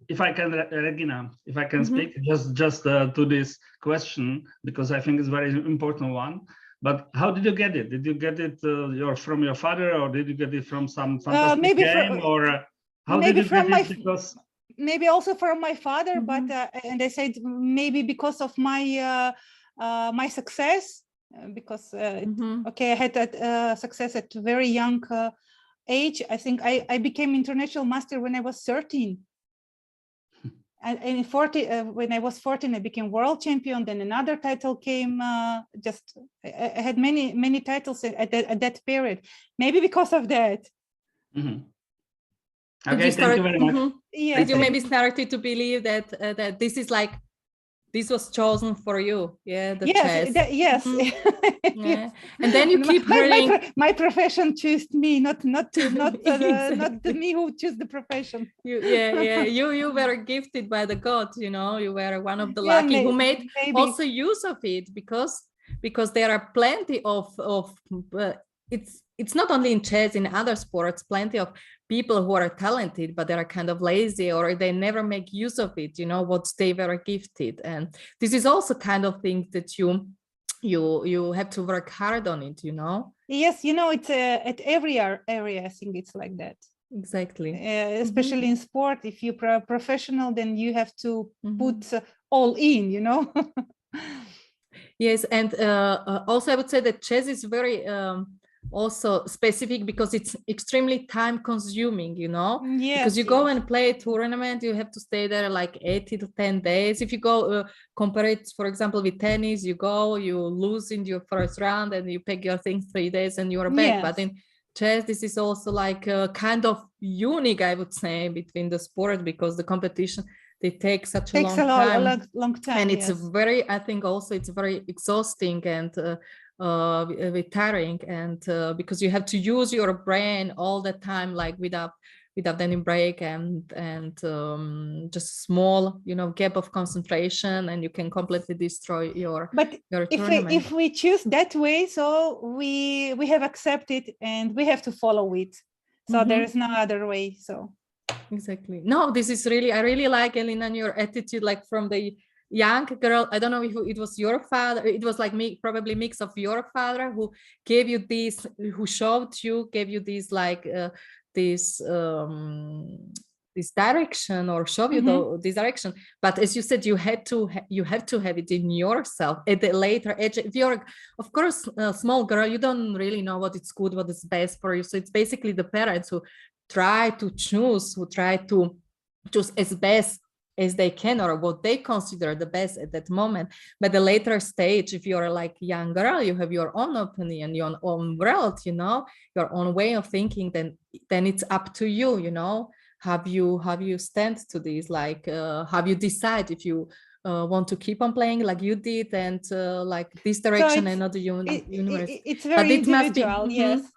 if I can, Regina, if I can speak just to this question, because I think it's a very important one. But how did you get it? Did you get it from your father, or did you get it from some fantastic game, or how did you get it? Because maybe also from my father, but and I said maybe because of my my success. Because okay, I had that success at a very young age. I think I became international master when I was 13. And 40, when I was 14, I became world champion. Then another title came. I had many titles at that period. Maybe because of that. Okay, thank you very much. Yes. Did you maybe started to believe that that this is like, this was chosen for you? Yeah, the chess. Yes. Yeah. And then you keep hearing my profession chose me, not me who chose the profession. You were gifted by the gods, you know. You were one of the lucky who made also use of it, because there are plenty of it's not only in chess, in other sports, plenty of people who are talented, but they are kind of lazy, or they never make use of it, you know, what they were gifted. And this is also kind of thing that you have to work hard on it, you know. Yes, you know, it's at every area, I think it's like that. Exactly. Especially in sport, if you're professional, then you have to put all in, you know. Yes, and also I would say that chess is very also specific because it's extremely time consuming, you know. Because you go and play a tournament, you have to stay there like 8 to 10 days. If you go compare it, for example, with tennis, you go, you lose in your first round and you pack your things 3 days and you're back. But in chess, this is also like kind of unique, I would say, between the sport, because the competition, they take such a long time, and it's very, I think also it's very exhausting and tiring, and because you have to use your brain all the time, like without any break, and just small, you know, gap of concentration, and you can completely destroy your tournament. If we choose that way, so we have accepted and we have to follow it. So there is no other way. So exactly. No, this is really, I really like, Elina, your attitude, like from the young girl. I don't know if it was your father, it was like me, probably mix of your father who gave you this, who gave you this like this direction, or show you this direction. But as you said, you have to have it in yourself at the later age. If you're, of course, a small girl, you don't really know what is good, what is best for you. So it's basically the parents who try to choose as best as they can, or what they consider the best at that moment. But the later stage, if you're like a young girl, you have your own opinion, your own world, you know, your own way of thinking, then it's up to you, you know, have you stand to this, like have you decide if you want to keep on playing like you did, and like this direction, so and not the universe. It's very individual.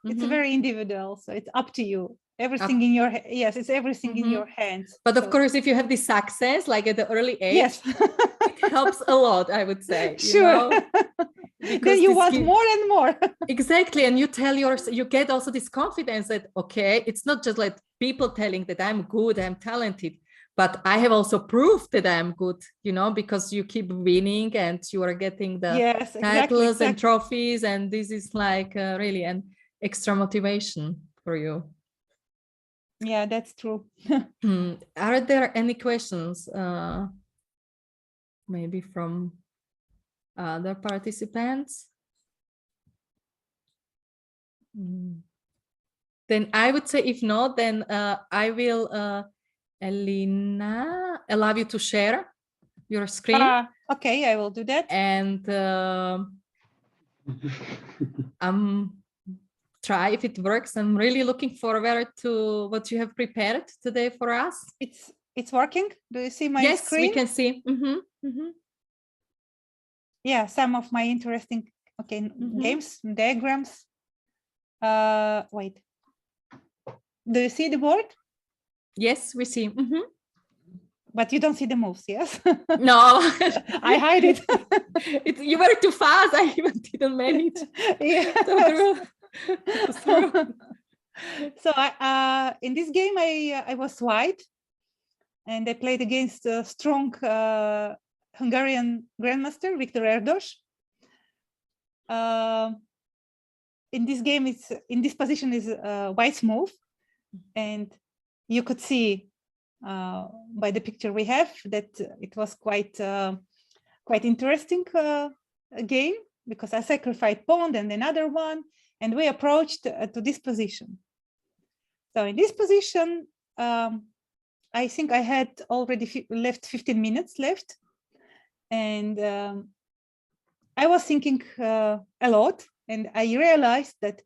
It's very individual, so it's up to you. Everything in your it's everything in your hands. But of course, if you have this success, like at the early age, it helps a lot, I would say. Sure. You know? Then you want more and more. Exactly, and you get also this confidence that okay, it's not just like people telling that I'm good, I'm talented, but I have also proved that I'm good, you know, because you keep winning and you are getting the titles and trophies, and this is like really an extra motivation for you. Yeah, that's true. Are there any questions? Maybe from other participants? Then I would say, if not, then I will, Elina, allow you to share your screen. Okay, I will do that. And try if it works. I'm really looking forward to what you have prepared today for us. It's working. Do you see my screen? Yes, we can see. Yeah, some of my interesting games, diagrams. Wait. Do you see the board? Yes, we see. But you don't see the moves, yes? No. I hide it. You were too fast. I even didn't manage. Yeah. So in this game, I was white, and I played against a strong Hungarian grandmaster, Viktor Erdos. In this game, in this position is white's move, and you could see by the picture we have that it was quite interesting game, because I sacrificed pawn and another one, and we approached to this position. So in this position, I think I had already left 15 minutes left, and I was thinking a lot, and I realized that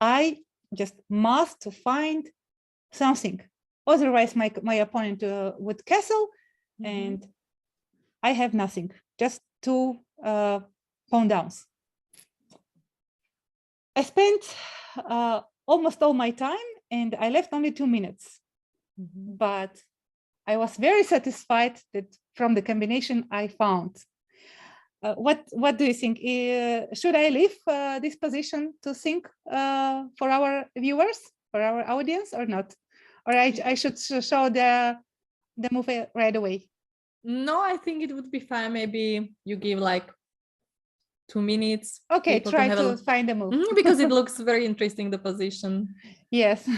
I just must find something. Otherwise, my opponent would castle, and I have nothing, just 2 pawn downs. I spent almost all my time, and I left only 2 minutes. But I was very satisfied that from the combination I found. What do you think? Should I leave this position to think for our viewers, for our audience, or not? Or I should show the move right away? No, I think it would be fine. Maybe you give like 2 minutes. Okay, try to find the move. Because it looks very interesting, the position. Yes.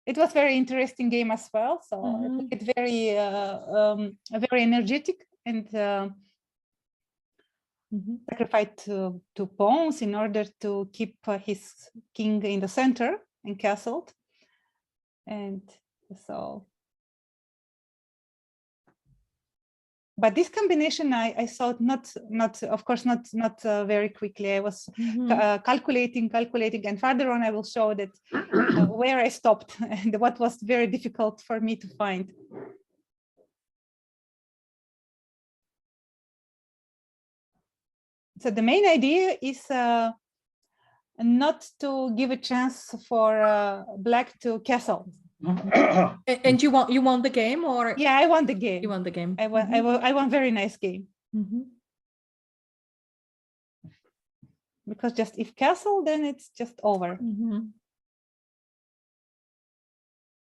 It was very interesting game as well. So it's very energetic, and sacrificed 2 pawns in order to keep his king in the center and castled. And so, but this combination I saw not of course not very quickly. I was calculating, and further on I will show that where I stopped and what was very difficult for me to find. So the main idea is not to give a chance for black to castle. And you won the game, or? Yeah, I won the game. You won the game. I won very nice game. Because just if castle, then it's just over.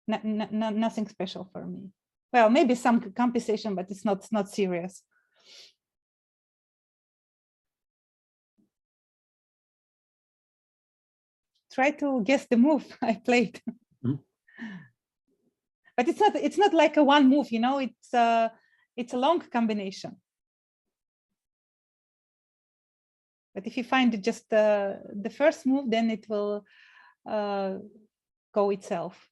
Nothing special for me. Well, maybe some compensation, but it's not serious. Try to guess the move I played. But it's not like a one move, you know, it's a long combination. But if you find just the first move, then it will go itself.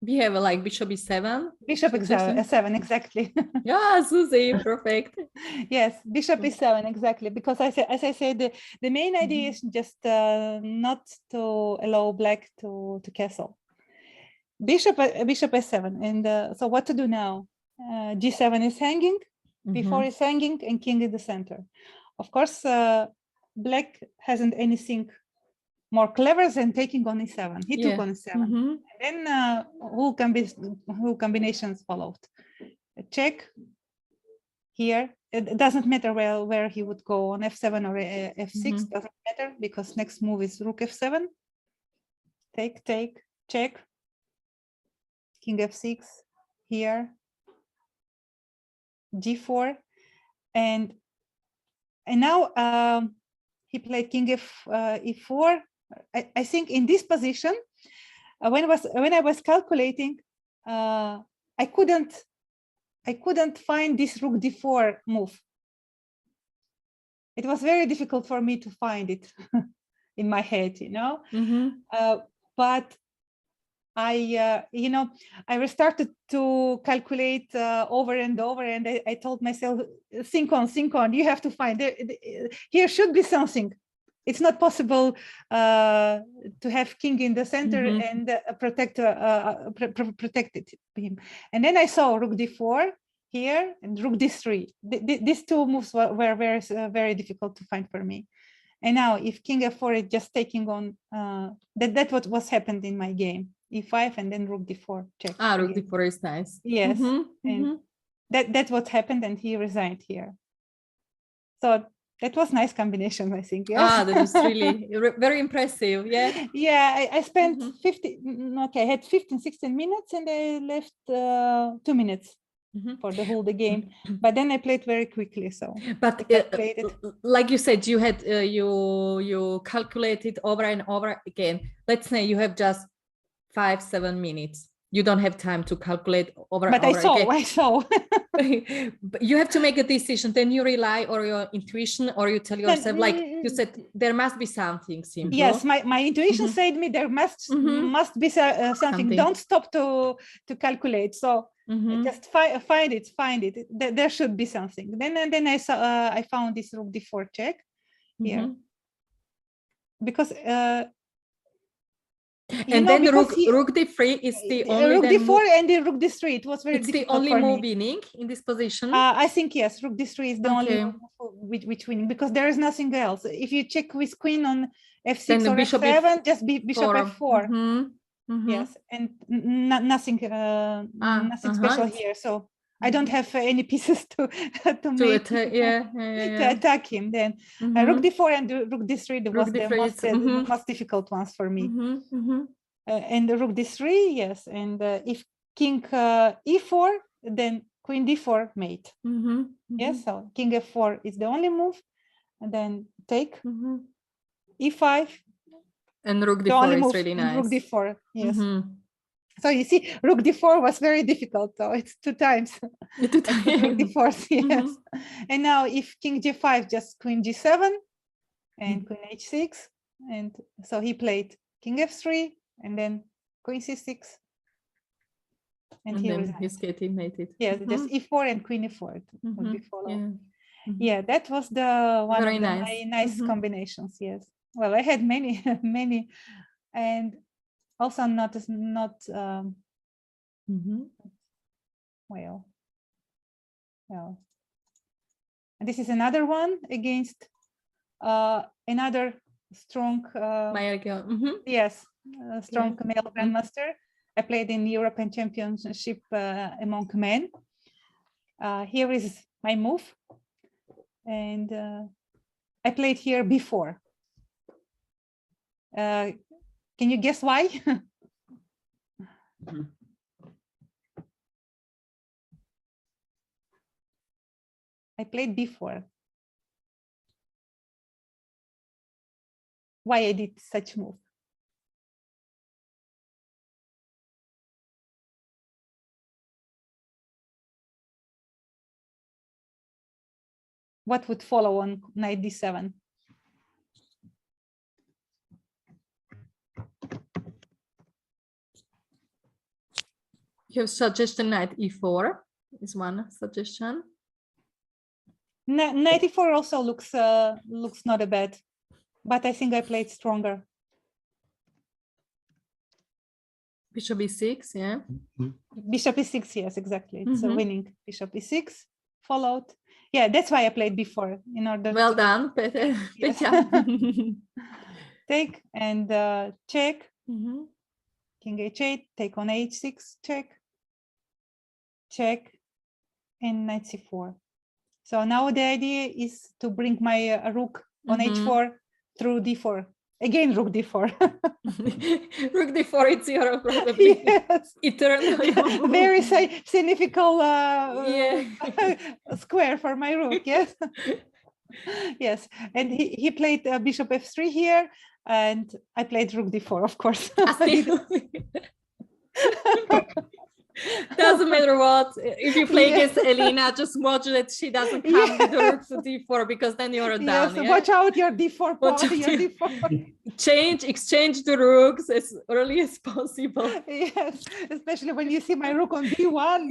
We have like bishop e7. Bishop e7, exactly. Yeah, Susie, perfect. Yes, bishop e7, exactly. Because as I said, the main idea is just not to allow black to castle. Bishop e7, and so what to do now? G7 is hanging, b4 is hanging, and king in the center. Of course, black hasn't anything more clever than taking on e7. He took on e7. And then whole combinations followed. A check here. It doesn't matter where he would go, on f7 or f6, doesn't matter, because next move is rook f7. Take, check. King f6 here. G4. And now he played king e4. I think in this position, when I was calculating, I couldn't find this rook d4 move. It was very difficult for me to find it in my head, you know. But I restarted to calculate over and over, and I told myself, think on, you have to find it. Here should be something. It's not possible to have king in the center and protected him. And then I saw rook d4 here and rook d3. These two moves were very difficult to find for me. And now if king f4 is just taking on, that's what was happened in my game. e5 and then rook d4 check. Rook d4 is nice. Yes, and that's what happened, and he resigned here. So that was nice combination, I think. Yes? That was really very impressive. Yeah. Yeah, I spent 15-16 minutes, and I left 2 minutes for the whole game. But then I played very quickly. So, but like you said, you had you calculated over and over again. Let's say you have just 5-7 minutes. You don't have time to calculate over and over again. I saw. But you have to make a decision. Then you rely on your intuition, or you tell yourself, like you said, there must be something simple. Yes, my intuition said me there must be something. Don't stop to calculate. So just find it. There should be something. Then I found this rook d4 check here, because. And then rook d3 is the only rook d4 and the rook d3. It was very difficult. It's the only move winning in this position. I think yes, rook d3 is the only move which winning, because there is nothing else. If you check with queen on f6 or f7, just bishop f4. Yes, and nothing special here. So I don't have any pieces to attack him. Then rook d4 and rook d3 was the most difficult ones for me. And the rook d3, yes. And if king e4, then queen d4 mate. Yes, so king f4 is the only move, and then take e5. And rook d4 is really nice. Rook d4, yes. So you see, rook d4 was very difficult. So it's 2 times. Rook d4, yes. And now if king g5, just queen g7 and queen h6. And so he played king f3 and then queen c6. And then he's getting mated. Yes, just e4 and queen e4 would be followed. Yeah, that was the one very of the nice combinations. Yes. Well, I had many, and also not well. And this is another one against another strong yes, strong male grandmaster. I played in European Championship among men. Here is my move, and I played here before. Can you guess why? I played before. Why I did such move? What would follow on knight d7? You have suggestion knight e4 is one suggestion. Knight e4 also looks not a bad, but I think I played stronger. Bishop e6, yeah. Bishop e6, yes, exactly. It's a winning. Bishop e6 followed. Yeah, that's why I played before, in order. Well done, Peter. Yes. Take and check. King h8, take on h6, check, and knight c4. So now the idea is to bring my rook on h4 through d4. Again, rook d4. Rook d4, it's your probably eternal. Very significant square for my rook, yes. Yes, and he played bishop f3 here, and I played rook d4, of course. Doesn't matter what. If you play against Elina, just watch that she doesn't come with the rook to d4, because then you're done. Yes, watch out your d4 pawn, your d4. Exchange the rooks as early as possible. Yes, especially when you see my rook on d1,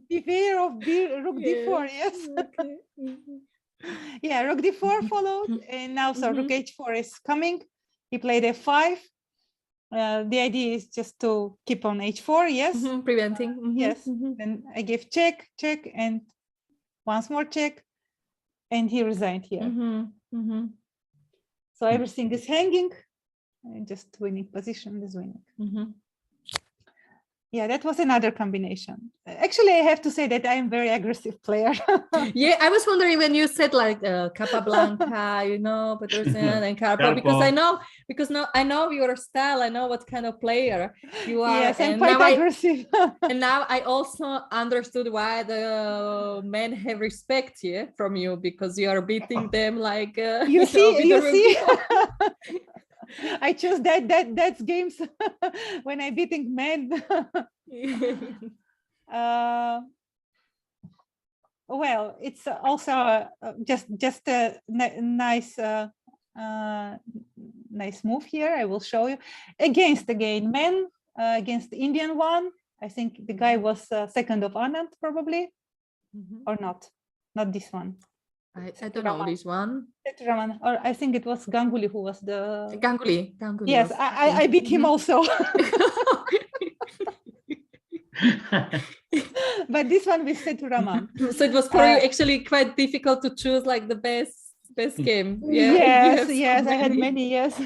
beware of rook d4. Yes. Okay. Yeah, rook d4 followed, and now so rook h4 is coming. He played f5. The idea is just to keep on h4. Yes, preventing. Yes. Then I gave check, and once more check, and he resigned here. So everything is hanging, and just winning position is winning. Yeah, that was another combination. Actually, I have to say that I am a very aggressive player. Yeah, I was wondering when you said like Capablanca, you know, Peterson and Karpov, because I know your style. I know what kind of player you are. Yes, I'm quite aggressive. And now I also understood why the men have respect from you, because you are beating them like you see. I choose that's games when I'm beating men. Well, it's also just a nice nice move here. I will show you against men against the Indian one. I think the guy was second of Anand probably, or not this one. I don't know this one. Or I think it was Ganguly who was the Ganguly. Yes, I beat him also. But this one with Seturaman. So it was for you actually quite difficult to choose like the best game. Yeah, yes, I had many. Yes.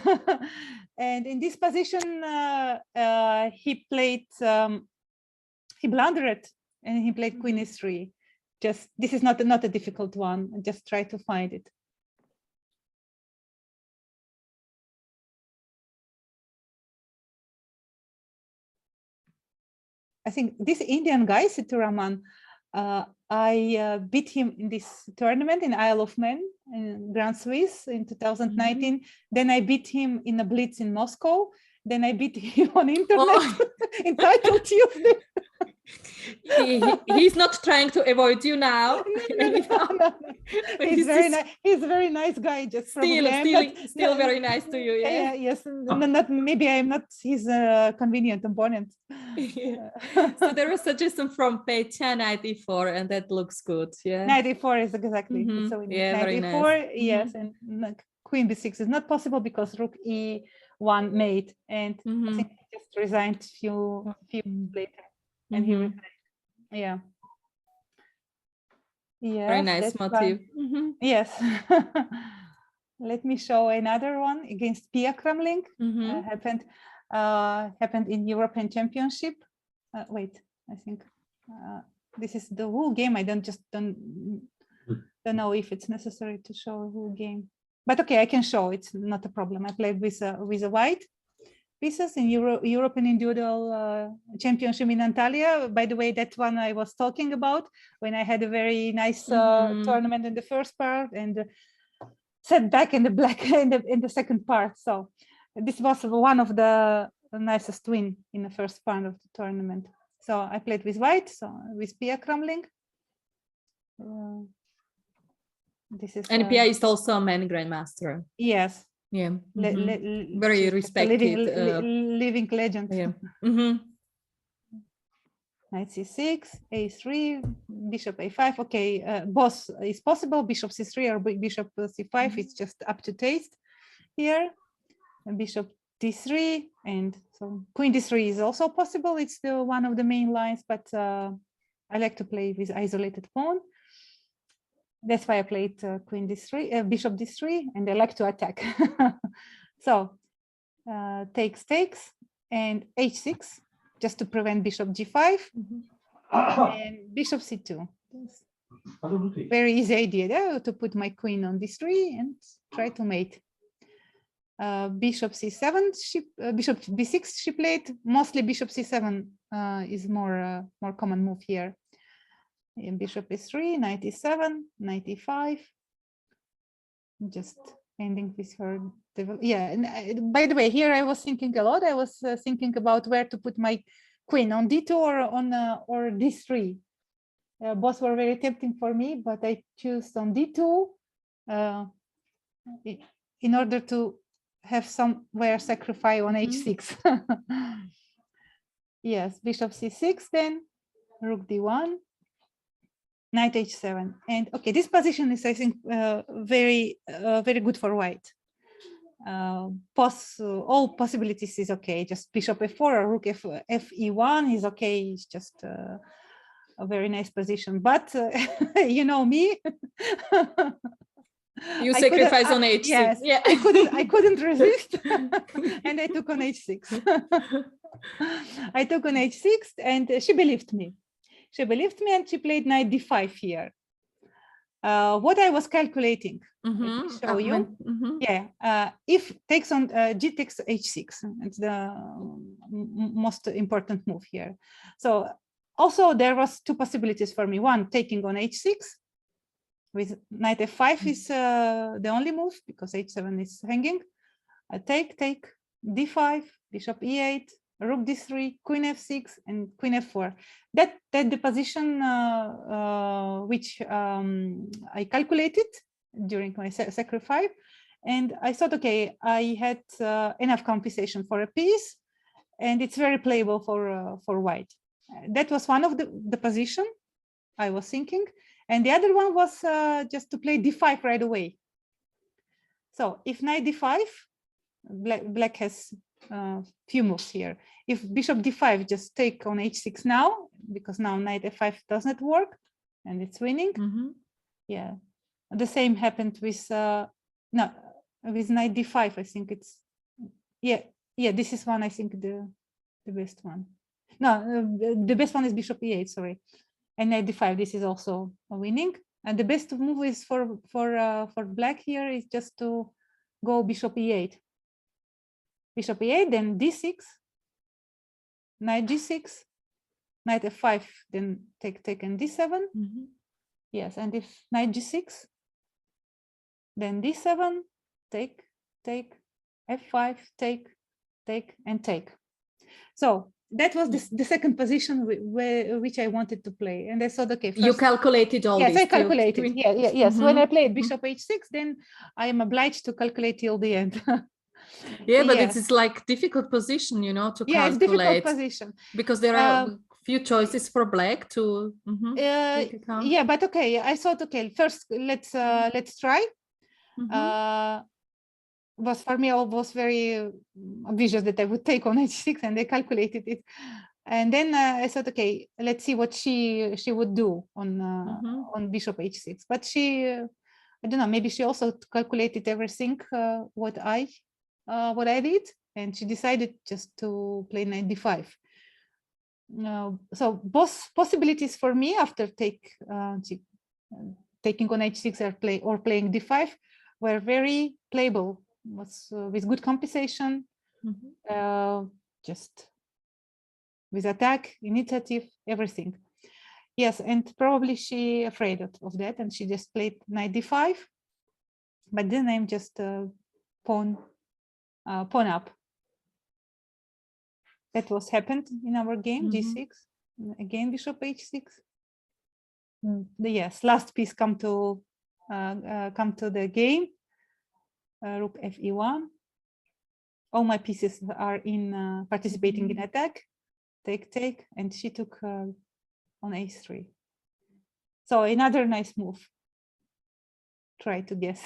And in this position, he played. He blundered, and he played Queen e3. Just this is not a difficult one. Just try to find it. I think this Indian guy, Seturaman, I beat him in this tournament in Isle of Man in Grand Swiss in 2019. Then I beat him in a blitz in Moscow. Then I beat him on internet in Title Tuesday. He's not trying to avoid you now. No. He's very nice. He's a very nice guy. Just still very nice to you. Yeah. Yes. Not maybe I'm not his convenient opponent. So there was a suggestion from Petya, 94, and that looks good. Yeah. 94 is exactly. So yeah, 94. Very nice. Yes, and Queen b6 is not possible because Rook e1 mate, and I think he just resigned few later. And he resigned. Yeah. Very nice motive. Yes. Let me show another one against Pia Kramling. Happened in European Championship. Wait, I think this is the whole game. I don't know if it's necessary to show a whole game, but okay, I can show. It's not a problem. I played with a white pieces in European Individual Championship in Antalya. By the way, that one I was talking about when I had a very nice tournament in the first part and set back in the black in the second part. So this was one of the nicest win in the first part of the tournament. So I played with white, so with Pia Kramling. This is Pia is also a man grandmaster. Yes. Yeah. Very respected. Living legend. Yeah. Knight c6, a3, bishop a5. Okay, both is possible. Bishop c3 or bishop c5. It's just up to taste here. And bishop d3, and so queen d3 is also possible. It's one of the main lines, but I like to play with isolated pawn. That's why I played queen d3, bishop d3, and I like to attack. So takes, and h6, just to prevent bishop g5, and bishop c2. Very easy idea to put my queen on d3 and try to mate. Bishop c7, bishop b6 she played. Mostly bishop c7 is more common move here. And bishop e3, knight e7, knight e5, just ending with her. Yeah, and by the way, here I was thinking a lot. I was thinking about where to put my queen, on d2 or on or d3. Both were very tempting for me, but I choose on d2 in order to have somewhere sacrifice on h6. Yes, bishop c6, then rook d1, knight h7. And okay, this position is, I think, very good for white. All possibilities is okay. Just bishop f4 or rook fe1 is okay. It's just a very nice position. But you know me. You sacrifice on h6. Yes, yeah. I couldn't resist, and I took on h6. I took on h6, and she believed me. She believed me, and she played knight d5 here. What I was calculating, let me show you. Yeah, if takes on g takes h6, it's the most important move here. So also there was two possibilities for me. One, taking on h6 with knight f5 is the only move because h7 is hanging. I take d5, bishop e8, rook d3, queen f6, and queen f4. That the position which I calculated during my sacrifice, and I thought, okay, I had enough compensation for a piece, and it's very playable for white. That was one of the position I was thinking, and the other one was just to play d5 right away. So if knight d5, black has few moves here. If bishop d5, just take on h6 now, because now knight f5 doesn't work and it's winning. Yeah, the same happened with with knight d5. I think it's yeah, this is one, I think the best one. No, the best one is bishop e8, sorry, and knight d5. This is also a winning, and the best move is for black here is just to go bishop e8. Bishop e8, then d6, knight g6, knight f5, then take and d7. Yes, and if knight g6, then d7, take, f5, take, and take. So that was the second position which I wanted to play, and I thought, okay, first, you calculated all this. Yes, I calculated. Yes. When I played bishop h6, then I am obliged to calculate till the end. Yeah, but it's like difficult position, you know, to calculate. It's difficult position because there are few choices for black to yeah, but okay, I thought, okay, first let's try. Was for me was very obvious that I would take on h6, and I calculated it, and then I thought, okay, let's see what she would do on bishop h6. But she, I don't know, maybe she also calculated everything what I did, and she decided just to play knight d5. So both possibilities for me after taking on h6 or playing d5 were very playable. Was with good compensation, just with attack, initiative, everything. Yes, and probably she afraid of that, and she just played knight d5. But then I'm just pawn up. That was happened in our game, g6. Again, bishop h6. Yes, last piece come to the game. Rook fe1. All my pieces are in participating in attack. Take, and she took on h3. So another nice move. Try to guess.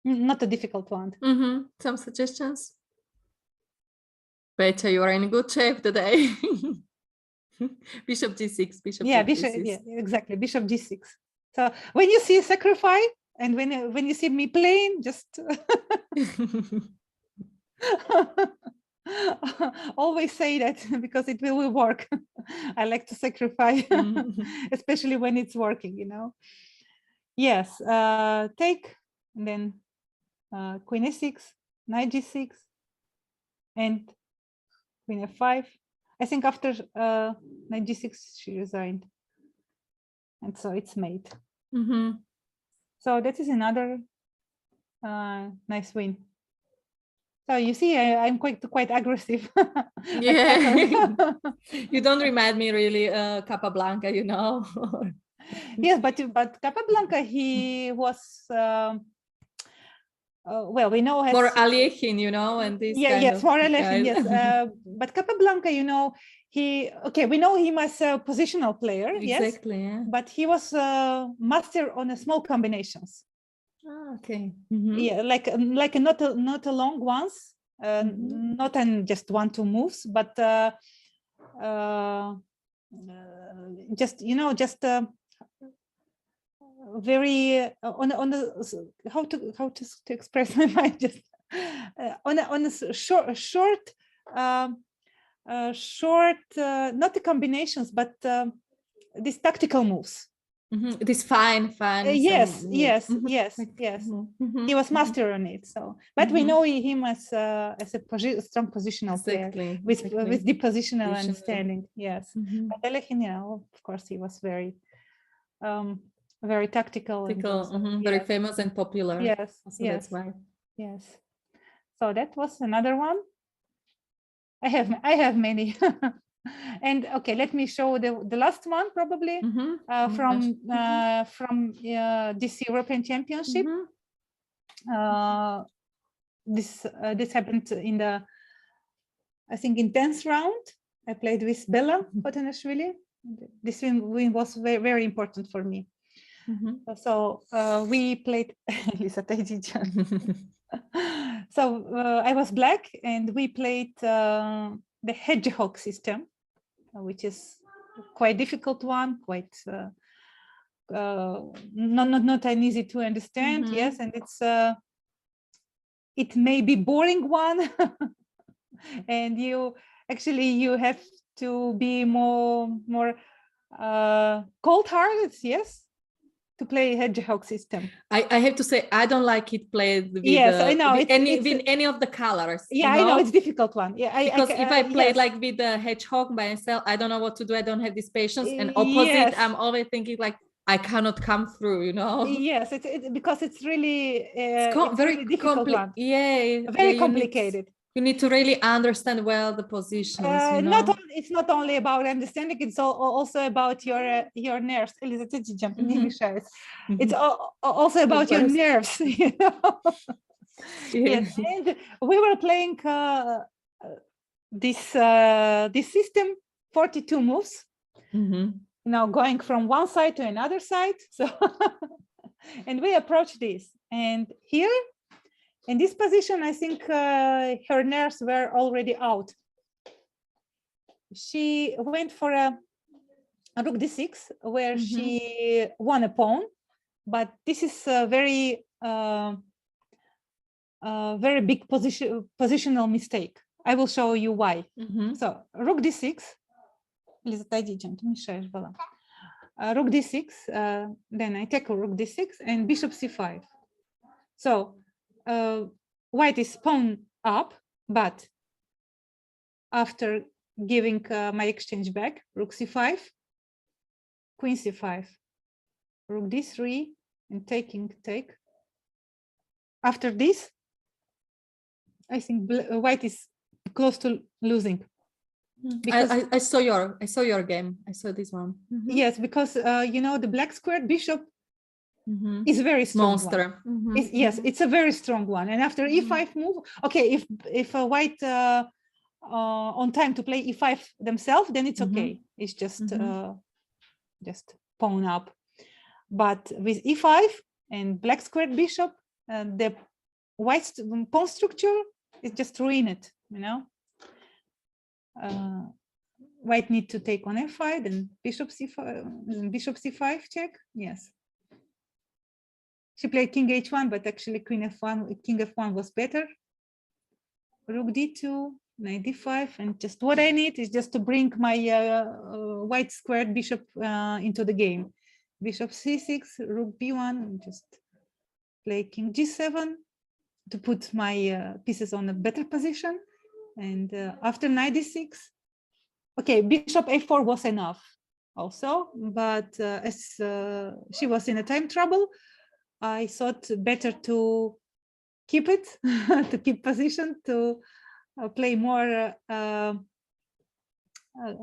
Not a difficult one. Some suggestions? Petra, you are in good shape today. Bishop g6, bishop g6. Yeah, exactly, bishop g6. So when you see sacrifice, and when you see me playing, just always say that, because it will work. I like to sacrifice, especially when it's working, you know. Yes, take, and then queen a6, knight g6, and queen f5. I think after knight g6 she resigned, and so it's mate. So that is another nice win. So you see, I'm quite aggressive. Yeah. You don't remind me really Capablanca, you know. Yes, but Capablanca, he was well, we know for Alekhine, you know, and this yes, for Alekhine, yes. But Capablanca, you know, we know him as a positional player, exactly, yes, yeah. but he was master on a small combinations. Okay. Yeah, like not a long ones, not in just 1-2 moves, but just, you know, just very on the how to express my mind, just on a short not the combinations, but these tactical moves. This fine yes. He was master on it. So, but we know him as a strong positional player with deep positional understanding. Yes, but Alekhine, yeah, of course, he was very very tactical, and also, very famous and popular. Yes, so that's why. Yes. So that was another one. I have many. And okay, let me show the last one, probably from this European Championship. This happened in the, I think, in 10th round. I played with Bella Potenashvili. This win was very, very important for me. So we played Lisa Tejdijan. So I was black, and we played the hedgehog system, which is quite difficult one, quite not an easy to understand. Yes, and it's it may be boring one, and you have to be more cold-hearted. Yes, to play hedgehog system. I have to say, I don't like it played with I know with any of the colors. Yeah, you know? I know it's difficult one. Yeah, because if I played like with the hedgehog by myself, I don't know what to do. I don't have this patience. And opposite, I'm always thinking like, I cannot come through, you know. Yes, it's because it's really very really difficult one. Yeah, very complicated. You need to really understand well the positions. You know? It's not only about understanding; it's also about your nerves. It's also about your nerves. You know? Yes, and we were playing this system, 42 moves. Now going from one side to another side. So, and we approached this, and here. In this position, I think her nerves were already out. She went for a rook d6, where she won a pawn, but this is a very big positional mistake. I will show you why. So rook d6. Rook d6. Then I take a rook d6 and bishop c5. So white is pawn up, but after giving my exchange back, rook c5, queen c5, rook d3, and take. After this, I think white is close to losing. I saw your game. I saw this one. Yes, because you know, the black squared bishop is very strong. Monster. Yes, it's a very strong one. And after e5 move, okay, if a white on time to play e5 themselves, then it's okay. It's just pawn up. But with e5 and black squared bishop, the white pawn structure is just ruined. You know, white need to take on f5 and bishop c5 check. Yes. She played king h1, but actually king f1 was better. Rook d2, knight d5, and just what I need is just to bring my white squared bishop into the game. Bishop c6, rook b1, and just play king g7, to put my pieces on a better position. And after knight d6, okay, bishop a4 was enough also, but as she was in a time trouble, I thought better to keep it, to keep position, to play more,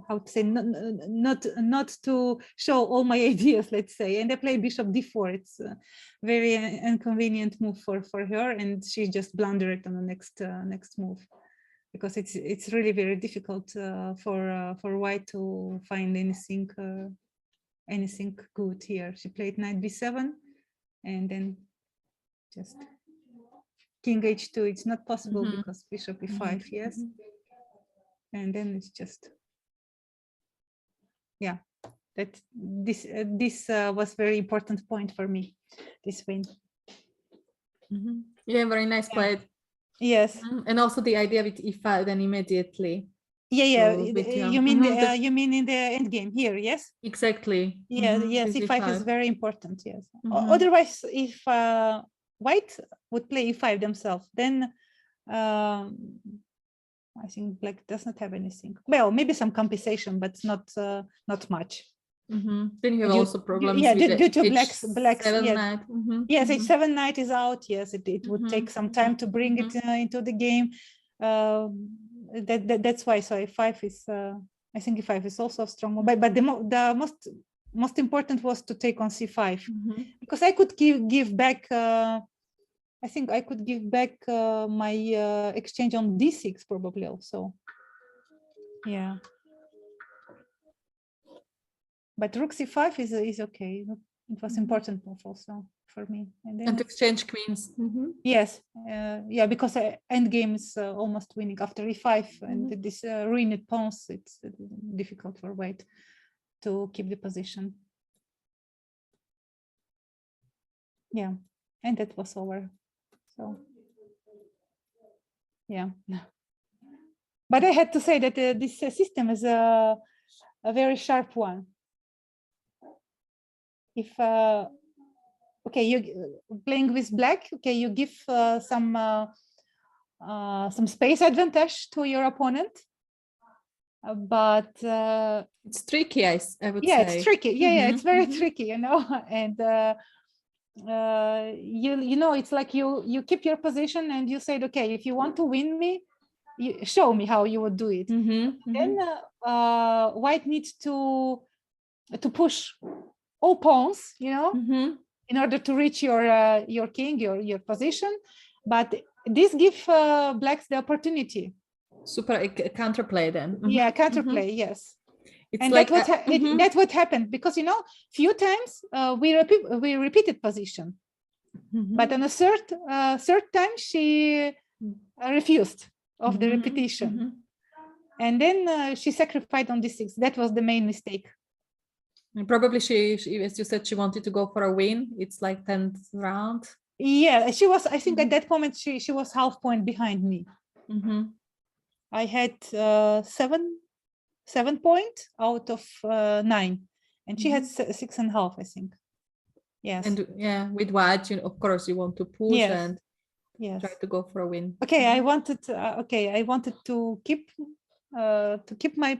how to say, not to show all my ideas, let's say. And I play bishop d4. It's a very inconvenient move for her, and she just blundered on the next move, because it's really very difficult for white to find anything good here. She played knight b7, and then just king h2. It's not possible because bishop e5, yes. And then it's just, yeah, that this was very important point for me, this win. Yeah, very nice play. Yes. And also the idea with e5 then immediately. Yeah. You mean you mean in the end game here? Yes. Exactly. Yeah. Yes. E5 is very important. Yes. Otherwise, if white would play e5 themselves, then I think black does not have anything. Well, maybe some compensation, but not much. Then you have also problems. Due to black's H7 yes. knight. Yes, h7 knight is out. Yes, it would take some time to bring it into the game. That's why. So a5 is. I think e5 is also a strong move. But the most important was to take on c5, because I could give back. I think I could give back my exchange on d6 probably also. Yeah. But rook c5 is okay. It was important move also for me. And to exchange queens. Yes. Yeah, because endgame is almost winning after e5, and this ruined pawns, it's difficult for white to keep the position. Yeah, and that was over. So, yeah. But I had to say that this system is a very sharp one. If okay, you playing with black, okay, you give some space advantage to your opponent, but it's tricky, I would say. Yeah, it's tricky. Yeah, it's very tricky, you know. And you know, it's like you keep your position and you said, okay, if you want to win me, you show me how you would do it. Then white needs to push all pawns, you know, in order to reach your king, your position. But this gives blacks the opportunity. Super counterplay then. Yeah, counterplay, yes. It's and like that's what happened, because, you know, few times we repeated position, but on a third time she refused of the repetition, and then she sacrificed on d6. That was the main mistake. And probably she, as you said, she wanted to go for a win. It's like 10th round. Yeah, she was. I think at that moment she was half point behind me. I had 7 points out of 9, and she had 6.5, I think. Yes. And yeah, with white, you know, of course, you want to push and try to go for a win. Okay, I wanted to keep my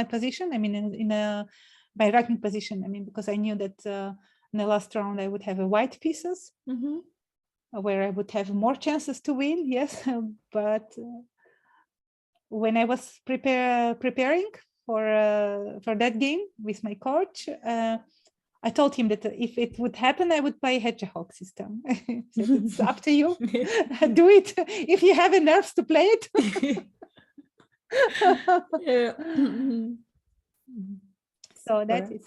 position. I mean, in my racking position. I mean, because I knew that in the last round I would have a white pieces, where I would have more chances to win. Yes, but when I was preparing for that game with my coach, I told him that if it would happen, I would play hedgehog system. So it's up to you. Do it if you have the nerves to play it. Yeah. So that is.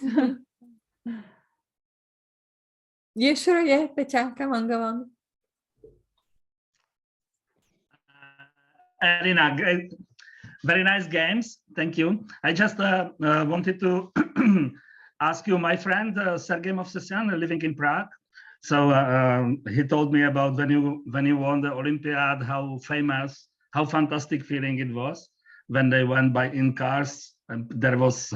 Yeah, sure. Yeah, Pecha, come on, go on. Elina, very nice games. Thank you. I just wanted to ask you, my friend Sergei Movsesian, living in Prague. So he told me about when you won the Olympiad, how famous, how fantastic feeling it was when they went by in cars, and there was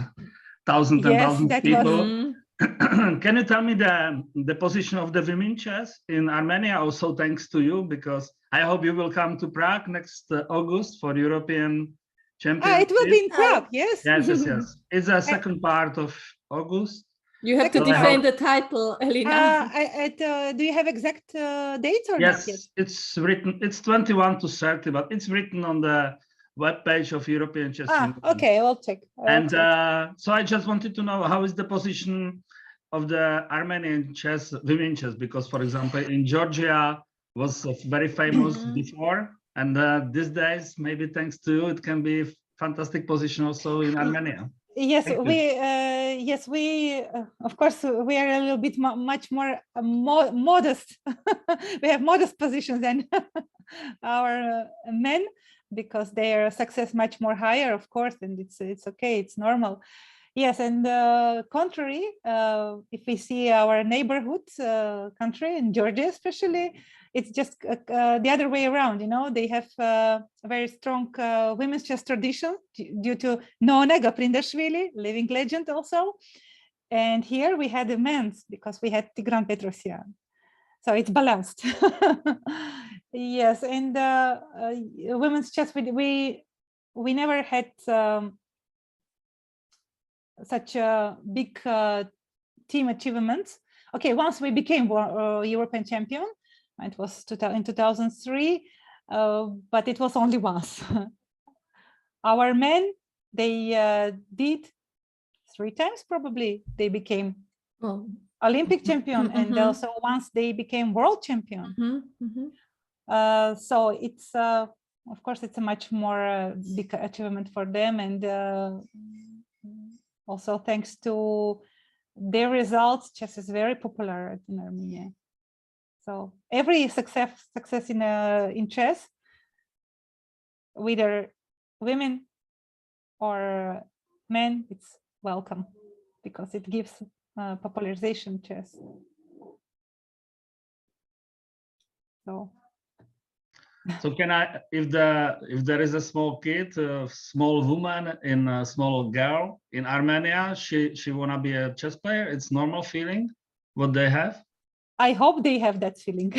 thousands and thousands of people. can you tell me the position of the women chess in Armenia? Also, thanks to you, because I hope you will come to Prague next August for European Championship. It will be in Prague, yes. Yes, yes, yes. It's the second part of August. You have to defend the title, Elina. Do you have exact dates or not yet? Yes, it's written. It's 21 to 30, but it's written on the webpage of European Chess Union. Okay, I'll check. So I just wanted to know, how is the position of the Armenian chess, women chess? Because, for example, in Georgia was very famous before, and these days, maybe thanks to you, it can be a fantastic position also in Armenia. Yes, we of course we are a little bit much more modest. We have modest positions than our men, because their success much more higher, of course, and it's okay, it's normal. Yes, and contrary, if we see our neighborhood country, in Georgia especially, it's just the other way around. You know, they have a very strong women's chess tradition due to Nona Gaprindashvili, living legend also. And here we had the men's, because we had Tigran Petrosyan. So it's balanced. Yes, and women's chess, we never had such a big team achievements. Okay, once we became European champion, it was in 2003, but it was only once. Our men, they did 3 times probably. They became Olympic champion, and also once they became world champion. So it's of course it's a much more big achievement for them, and also thanks to their results, chess is very popular in Armenia. So every success in chess, whether women or men, it's welcome, because it gives popularization chess. So can I, if there is a small kid, a small woman and a small girl in Armenia, she wanna be a chess player, it's normal feeling what they have? I hope they have that feeling.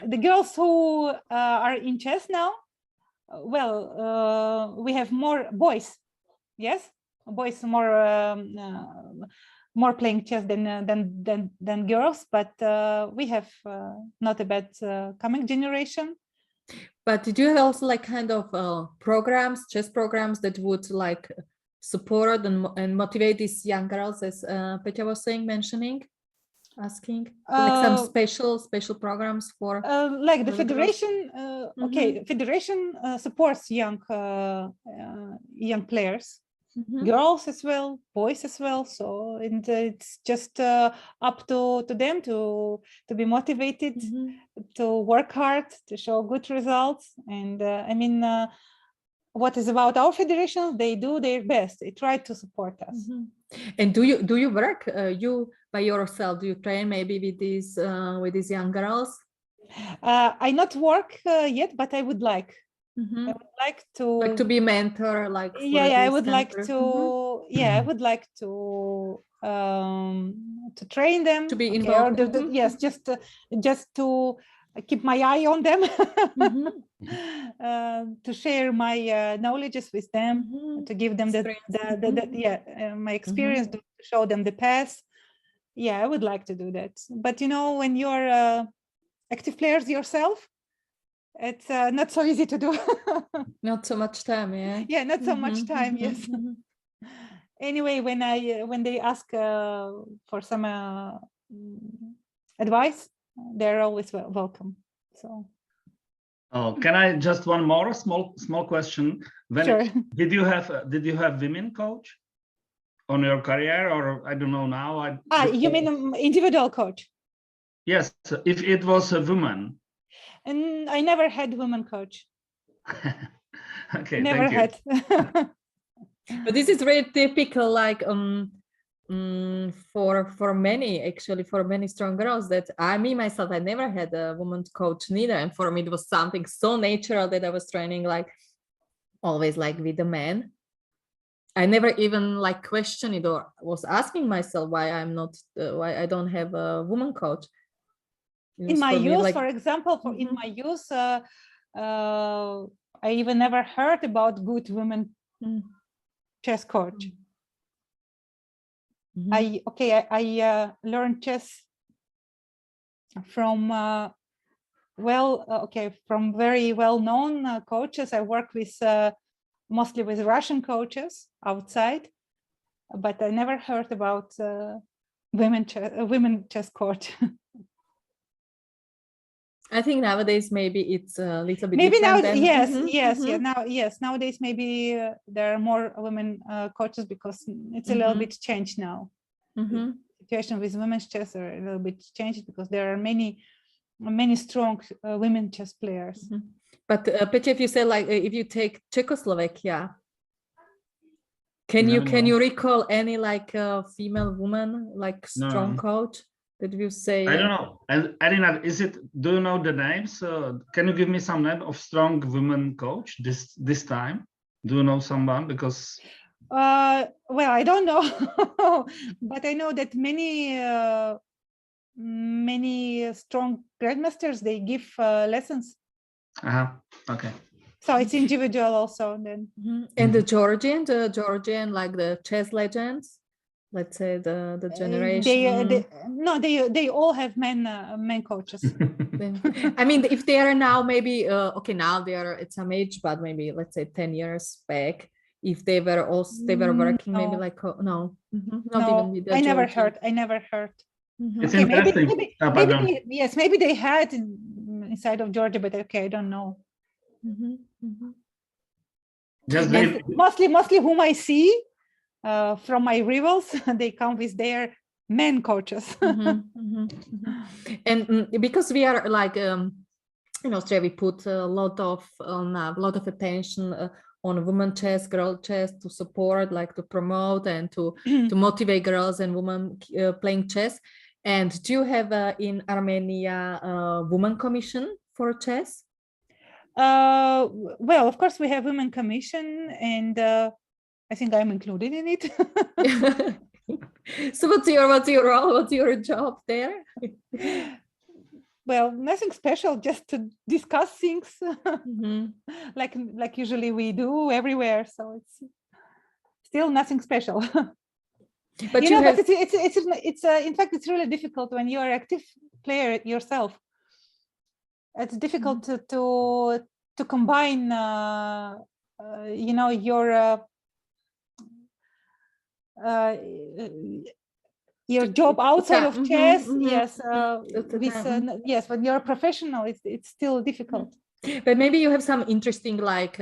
The girls who are in chess now, well, we have more boys. Yes, boys more playing chess than girls, but we have not a bad coming generation. But did you have also like kind of programs, chess programs that would like support and motivate these young girls, as Petya was saying, asking, like some special programs for like the federation? Okay, federation supports young players. Girls as well, boys as well. So, and it's just up to them to be motivated, to work hard, to show good results. And I mean, what is about our federation? They do their best. They try to support us. And do you work you by yourself? Do you train maybe with these young girls? I not work yet, but I would like. I would like to be mentor, like I would like to I would like to train them, to be involved. Yes, just to keep my eye on them, to share my knowledges with them, to give them my experience, to show them the path. I would like to do that, but you know, when you're active players yourself, it's not so easy to do. Not so much time, not so much time. Yes. Anyway, when they ask for some advice, they're always welcome. So can I just one more small question? Sure. Did you have women coach on your career, or I don't know now? You mean individual coach? Yes, if it was a woman. And I never had woman coach. Okay, never had. But this is very typical, like for many strong girls, that I never had a woman coach neither, and for me it was something so natural that I was training like always like with the men. I never even like questioned it or was asking myself why I'm not, why I don't have a woman coach. In my youth, like, for example, in my youth, I even never heard about good women chess coach. I learned chess from from very well-known coaches. I work with mostly with Russian coaches outside, but I never heard about women chess coach. I think nowadays maybe it's a little bit maybe now different. Nowadays maybe there are more women coaches because it's a little bit changed now. The situation with women's chess are a little bit changed because there are many strong women chess players. But Petya, if you say like if you take Czechoslovakia, can you recall any like female woman like strong coach that you say? I don't know. And Elina, do you know the names? Can you give me some name of strong women coach this time? Do you know someone? Because well, I don't know, but I know that many strong grandmasters, they give lessons. Okay. So it's individual also then. And the Georgian like the chess legends, let's say the generation. They all have men coaches. I mean, if they are now maybe now they are at some age, but maybe let's say 10 years back, if they were working maybe like not even with the I never Georgian. heard. It's interesting. Maybe they had inside of Georgia, but I don't know. Mostly whom I see from my rivals, they come with their men coaches. And because we are like in Austria, we put a lot of attention on women chess, girl chess, to support, like to promote and to motivate girls and women playing chess. And do you have in Armenia a women commission for chess? Well, of course we have women commission, and I think I'm included in it. So what's your role? What's your job there? Well, nothing special, just to discuss things like usually we do everywhere. So it's still nothing special. But but it's in fact it's really difficult when you're an active player yourself. It's difficult to combine your job outside of chess, when you're a professional, it's still difficult. But maybe you have some interesting like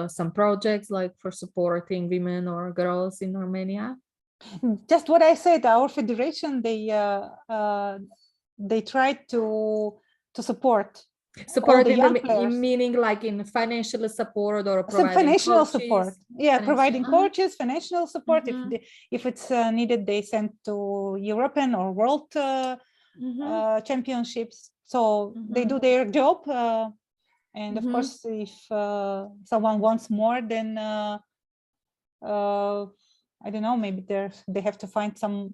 some projects like for supporting women or girls in Armenia. Just what I said, our federation, they try to support the young players. Meaning like in financial support or some financial support, providing coaches, financial support. If it's needed, they send to European or world championships, so they do their job, and of course if someone wants more, then I don't know, maybe they have to find some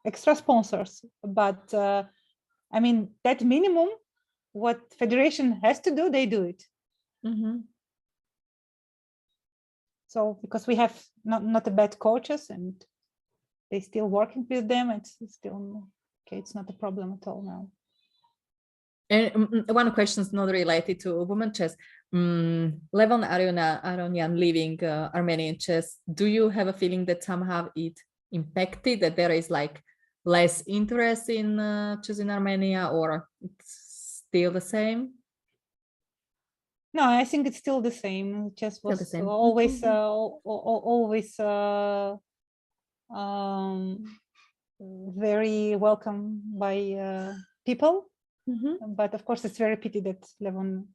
extra sponsors, but I mean that minimum what federation has to do, they do it. So because we have not a bad coaches and they still working with them, it's still okay, it's not a problem at all now. And one question is not related to women chess. Levon Aronian leaving Armenian chess, do you have a feeling that somehow it impacted, that there is like less interest in chess in Armenia, or it's still the same? No, I think it's still the same. Chess was always very welcome by people. But of course, it's very pity that Levon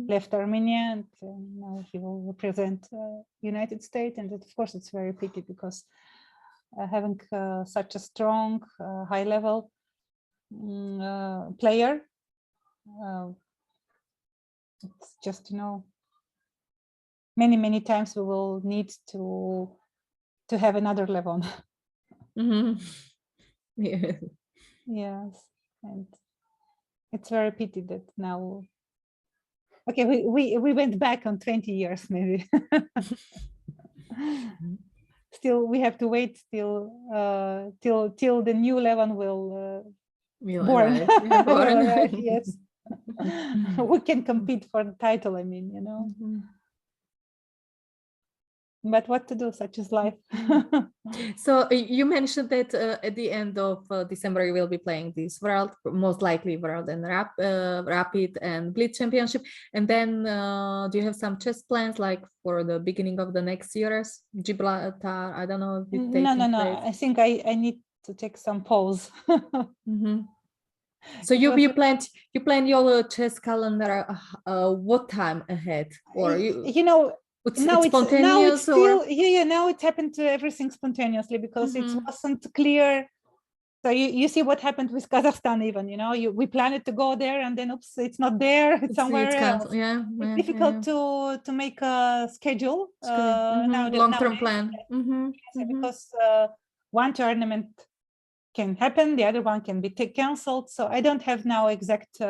left Armenia, and now he will represent United States. And of course, it's very pity because having such a strong, high-level player, it's just, many times we will need to to have another level. Yeah. Yes, and it's very pity that now. Okay, we went back on 20 years maybe. Still, we have to wait till the new level will born. Yeah, born. Arrive, yes. We can compete for the title. I mean, you know. But what to do? Such is life. So you mentioned that at the end of December you will be playing this world, most likely world and rapid and blitz championship, and then do you have some chess plans like for the beginning of the next years? Gibraltar, I don't know. No. I think I need to take some pause. So you planned your chess calendar what time ahead, or you know? Now it's still now it happened to everything spontaneously because it wasn't clear. So you see what happened with Kazakhstan even, you know, we planned to go there and then oops, it's not there, it's somewhere else. It's difficult to make a schedule. Now long-term plan. Because one tournament can happen, the other one can be canceled. So I don't have now exact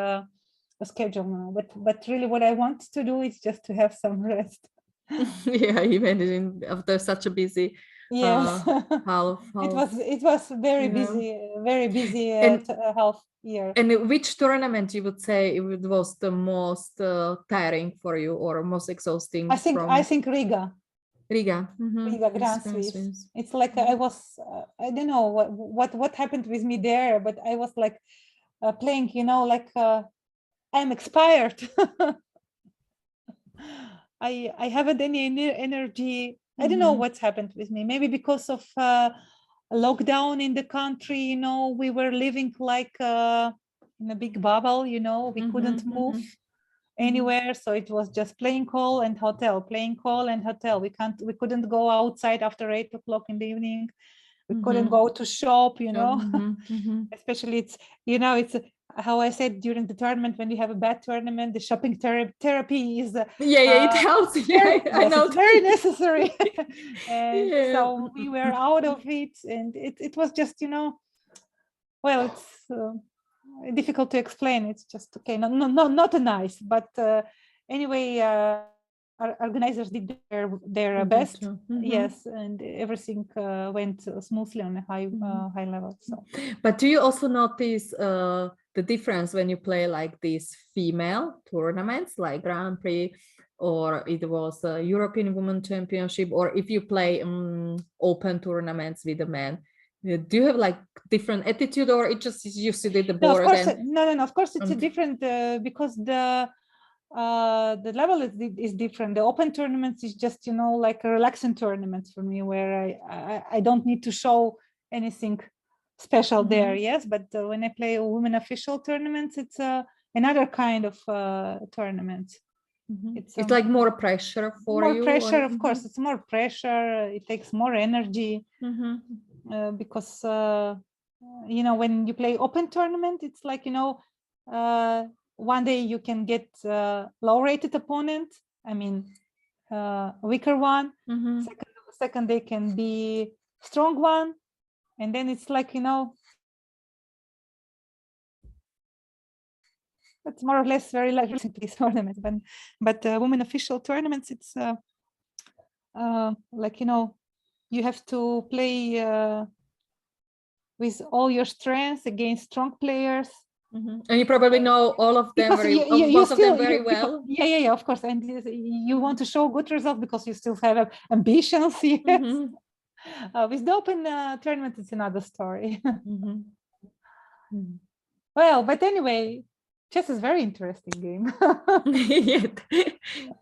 schedule now, but really what I want to do is just to have some rest. Yeah, even after such a busy half. It was very busy half year. And which tournament you would say it was the most tiring for you or most exhausting? I think Riga. Riga Grand Swiss. It's like I was I don't know what happened with me there, but I was like playing, you know, like I'm expired. I haven't any energy. I don't know what's happened with me. Maybe because of lockdown in the country, you know, we were living like in a big bubble, you know, we couldn't move anywhere. So it was just playing call and hotel, playing call and hotel. We couldn't go outside after 8 o'clock in the evening. We couldn't go to shop, you know, especially it's, you know, it's how I said during the tournament, when you have a bad tournament, the shopping therapy is it helps. I know, it's very necessary. And so we were out of it, and it was just, you know, well, it's difficult to explain. It's just okay, not nice, but anyway, our organizers did their best. Yes, and everything went smoothly on a high level. So, but do you also notice the difference when you play like these female tournaments like Grand Prix, or it was a European Women Championship, or if you play open tournaments with a man? Do you have like different attitude, or it just you see the board? No, of course it's a different because the level is different. The open tournaments is just, you know, like a relaxing tournament for me, where I don't need to show anything special there. Yes, but when I play women official tournaments, it's another kind of tournament. It's like more pressure for more you. Pressure, of course, it's more pressure. It takes more energy because you know, when you play open tournament, it's like, you know, one day you can get low-rated opponent. I mean, weaker one. Second day can be strong one, and then it's like, you know, it's more or less very like these tournaments. But women official tournaments, it's like, you know, you have to play with all your strengths against strong players. And you probably know all of them most of them very well. Yeah, of course. And you want to show good results because you still have ambitions. Yes. With the open tournament, it's another story. Well, but anyway, chess is a very interesting game.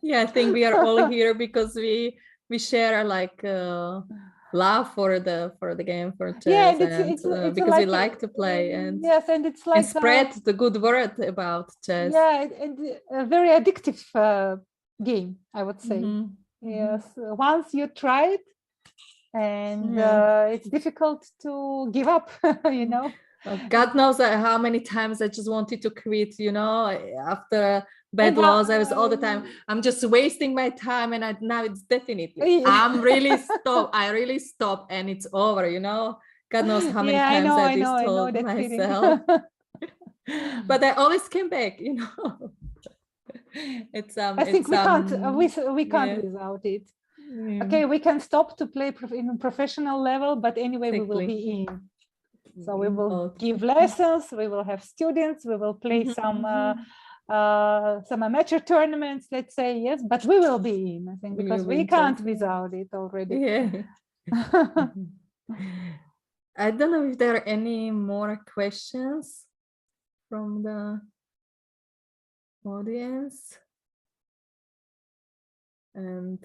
Yeah, I think we are all here because we share like love for the game, for chess. Yeah, it's because we like to play, and yes, and it's like and spread the good word about chess. Yeah, and a very addictive game, I would say. Yes, once you try it, and it's difficult to give up. You know. God knows how many times I just wanted to quit, you know, after bad laws. I was all the time, I'm just wasting my time, and now it's definitely, I'm really stopped. I really stopped, and it's over, you know. God knows how many times I told myself. But I always came back, you know. I think we can't without it. Yeah. Okay, we can stop to play in a professional level, but anyway, we will be in. So we will give lessons, we will have students, we will play some amateur tournaments, let's say, yes, but we will be in, I think, because we can't without it already. Yeah. I don't know if there are any more questions from the audience. And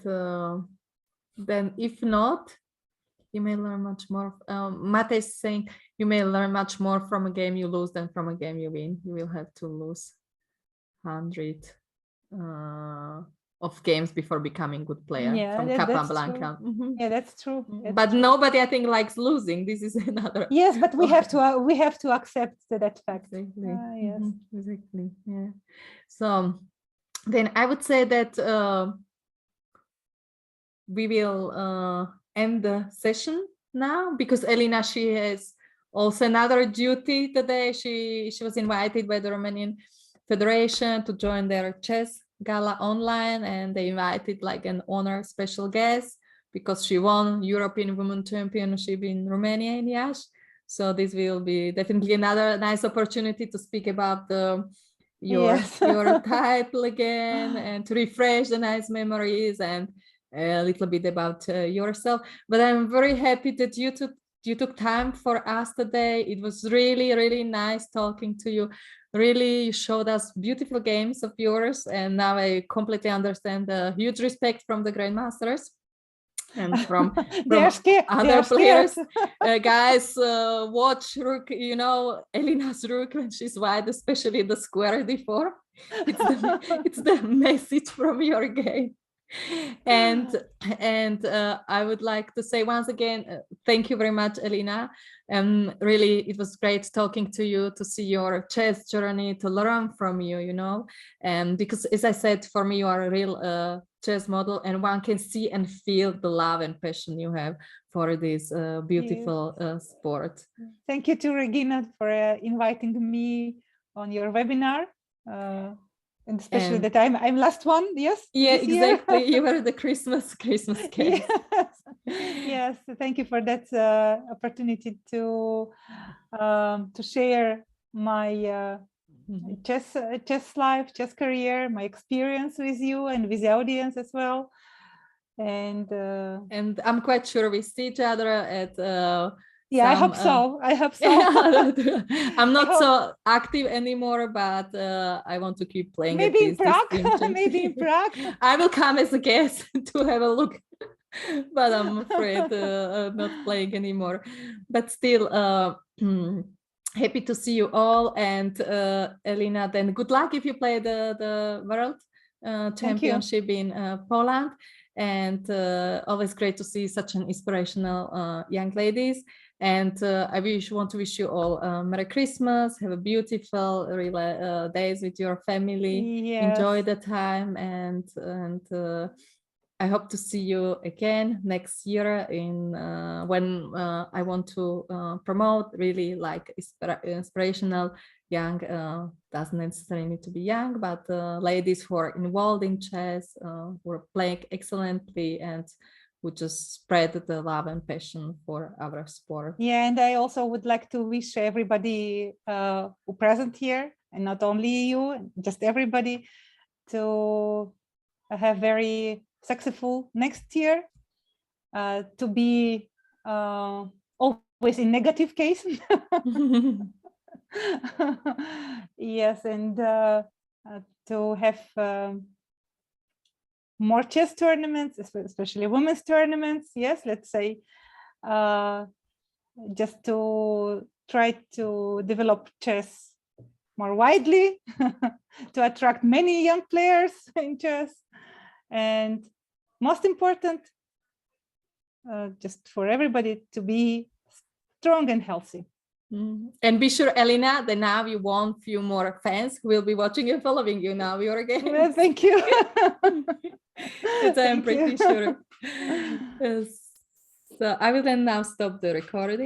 then if not, you may learn much more. Mate is saying you may learn much more from a game you lose than from a game you win. You will have to lose 100 of games before becoming a good player from Capablanca. Yeah, that's true. But nobody, I think, likes losing. This is another. Yes, but we have to accept that fact. Exactly. Yes, exactly. Yeah. So then I would say that we will end the session now, because Elina, she has also another duty today. She was invited by the Romanian Federation to join their chess gala online, and they invited like an honor special guest because she won European Women Championship in Romania in Jahr. So this will be definitely another nice opportunity to speak about your title again, and to refresh the nice memories and a little bit about yourself. But I'm very happy that you took time for us today. It was really, really nice talking to you. Really, you showed us beautiful games of yours, and now I completely understand the huge respect from the grandmasters and from other players. Guys, watch Rook, you know, Elina's Rook when she's wide, especially the square d4. It's the message from your game. And I would like to say once again, thank you very much, Elina. Really, it was great talking to you, to see your chess journey, to learn from you, you know, and because, as I said, for me, you are a real chess model, and one can see and feel the love and passion you have for this beautiful sport. Thank you to Regina for inviting me on your webinar. And especially that I'm last one, yes? Yeah, exactly. You were the Christmas cake. Yes, thank you for that opportunity to share my chess life, chess career, my experience with you and with the audience as well. And I'm quite sure we see each other at I hope so. I'm not so active anymore, but I want to keep playing. Maybe in Prague. Maybe in Prague. I will come as a guest to have a look, but I'm afraid not playing anymore. But still, happy to see you all. And Elina, then good luck if you play the World Championship in Poland. And always great to see such an inspirational young ladies. And I want to wish you all Merry Christmas. Have a beautiful days with your family. Yes. Enjoy the time, and I hope to see you again next year in when I want to promote really like inspirational young, doesn't necessarily need to be young, but ladies who are involved in chess, who are playing excellently, and who just spread the love and passion for our sport. Yeah, and I also would like to wish everybody who present here, and not only you, just everybody, to have very successful next year, to be always in negative case. Yes, and to have more chess tournaments, especially women's tournaments. Yes, let's say, just to try to develop chess more widely, to attract many young players in chess, and most important, just for everybody to be strong and healthy. And be sure, Elina, that now you want a few more fans who will be watching and following you now. You're again. Well, thank you. I'm pretty sure. Yes. So I will then now stop the recording.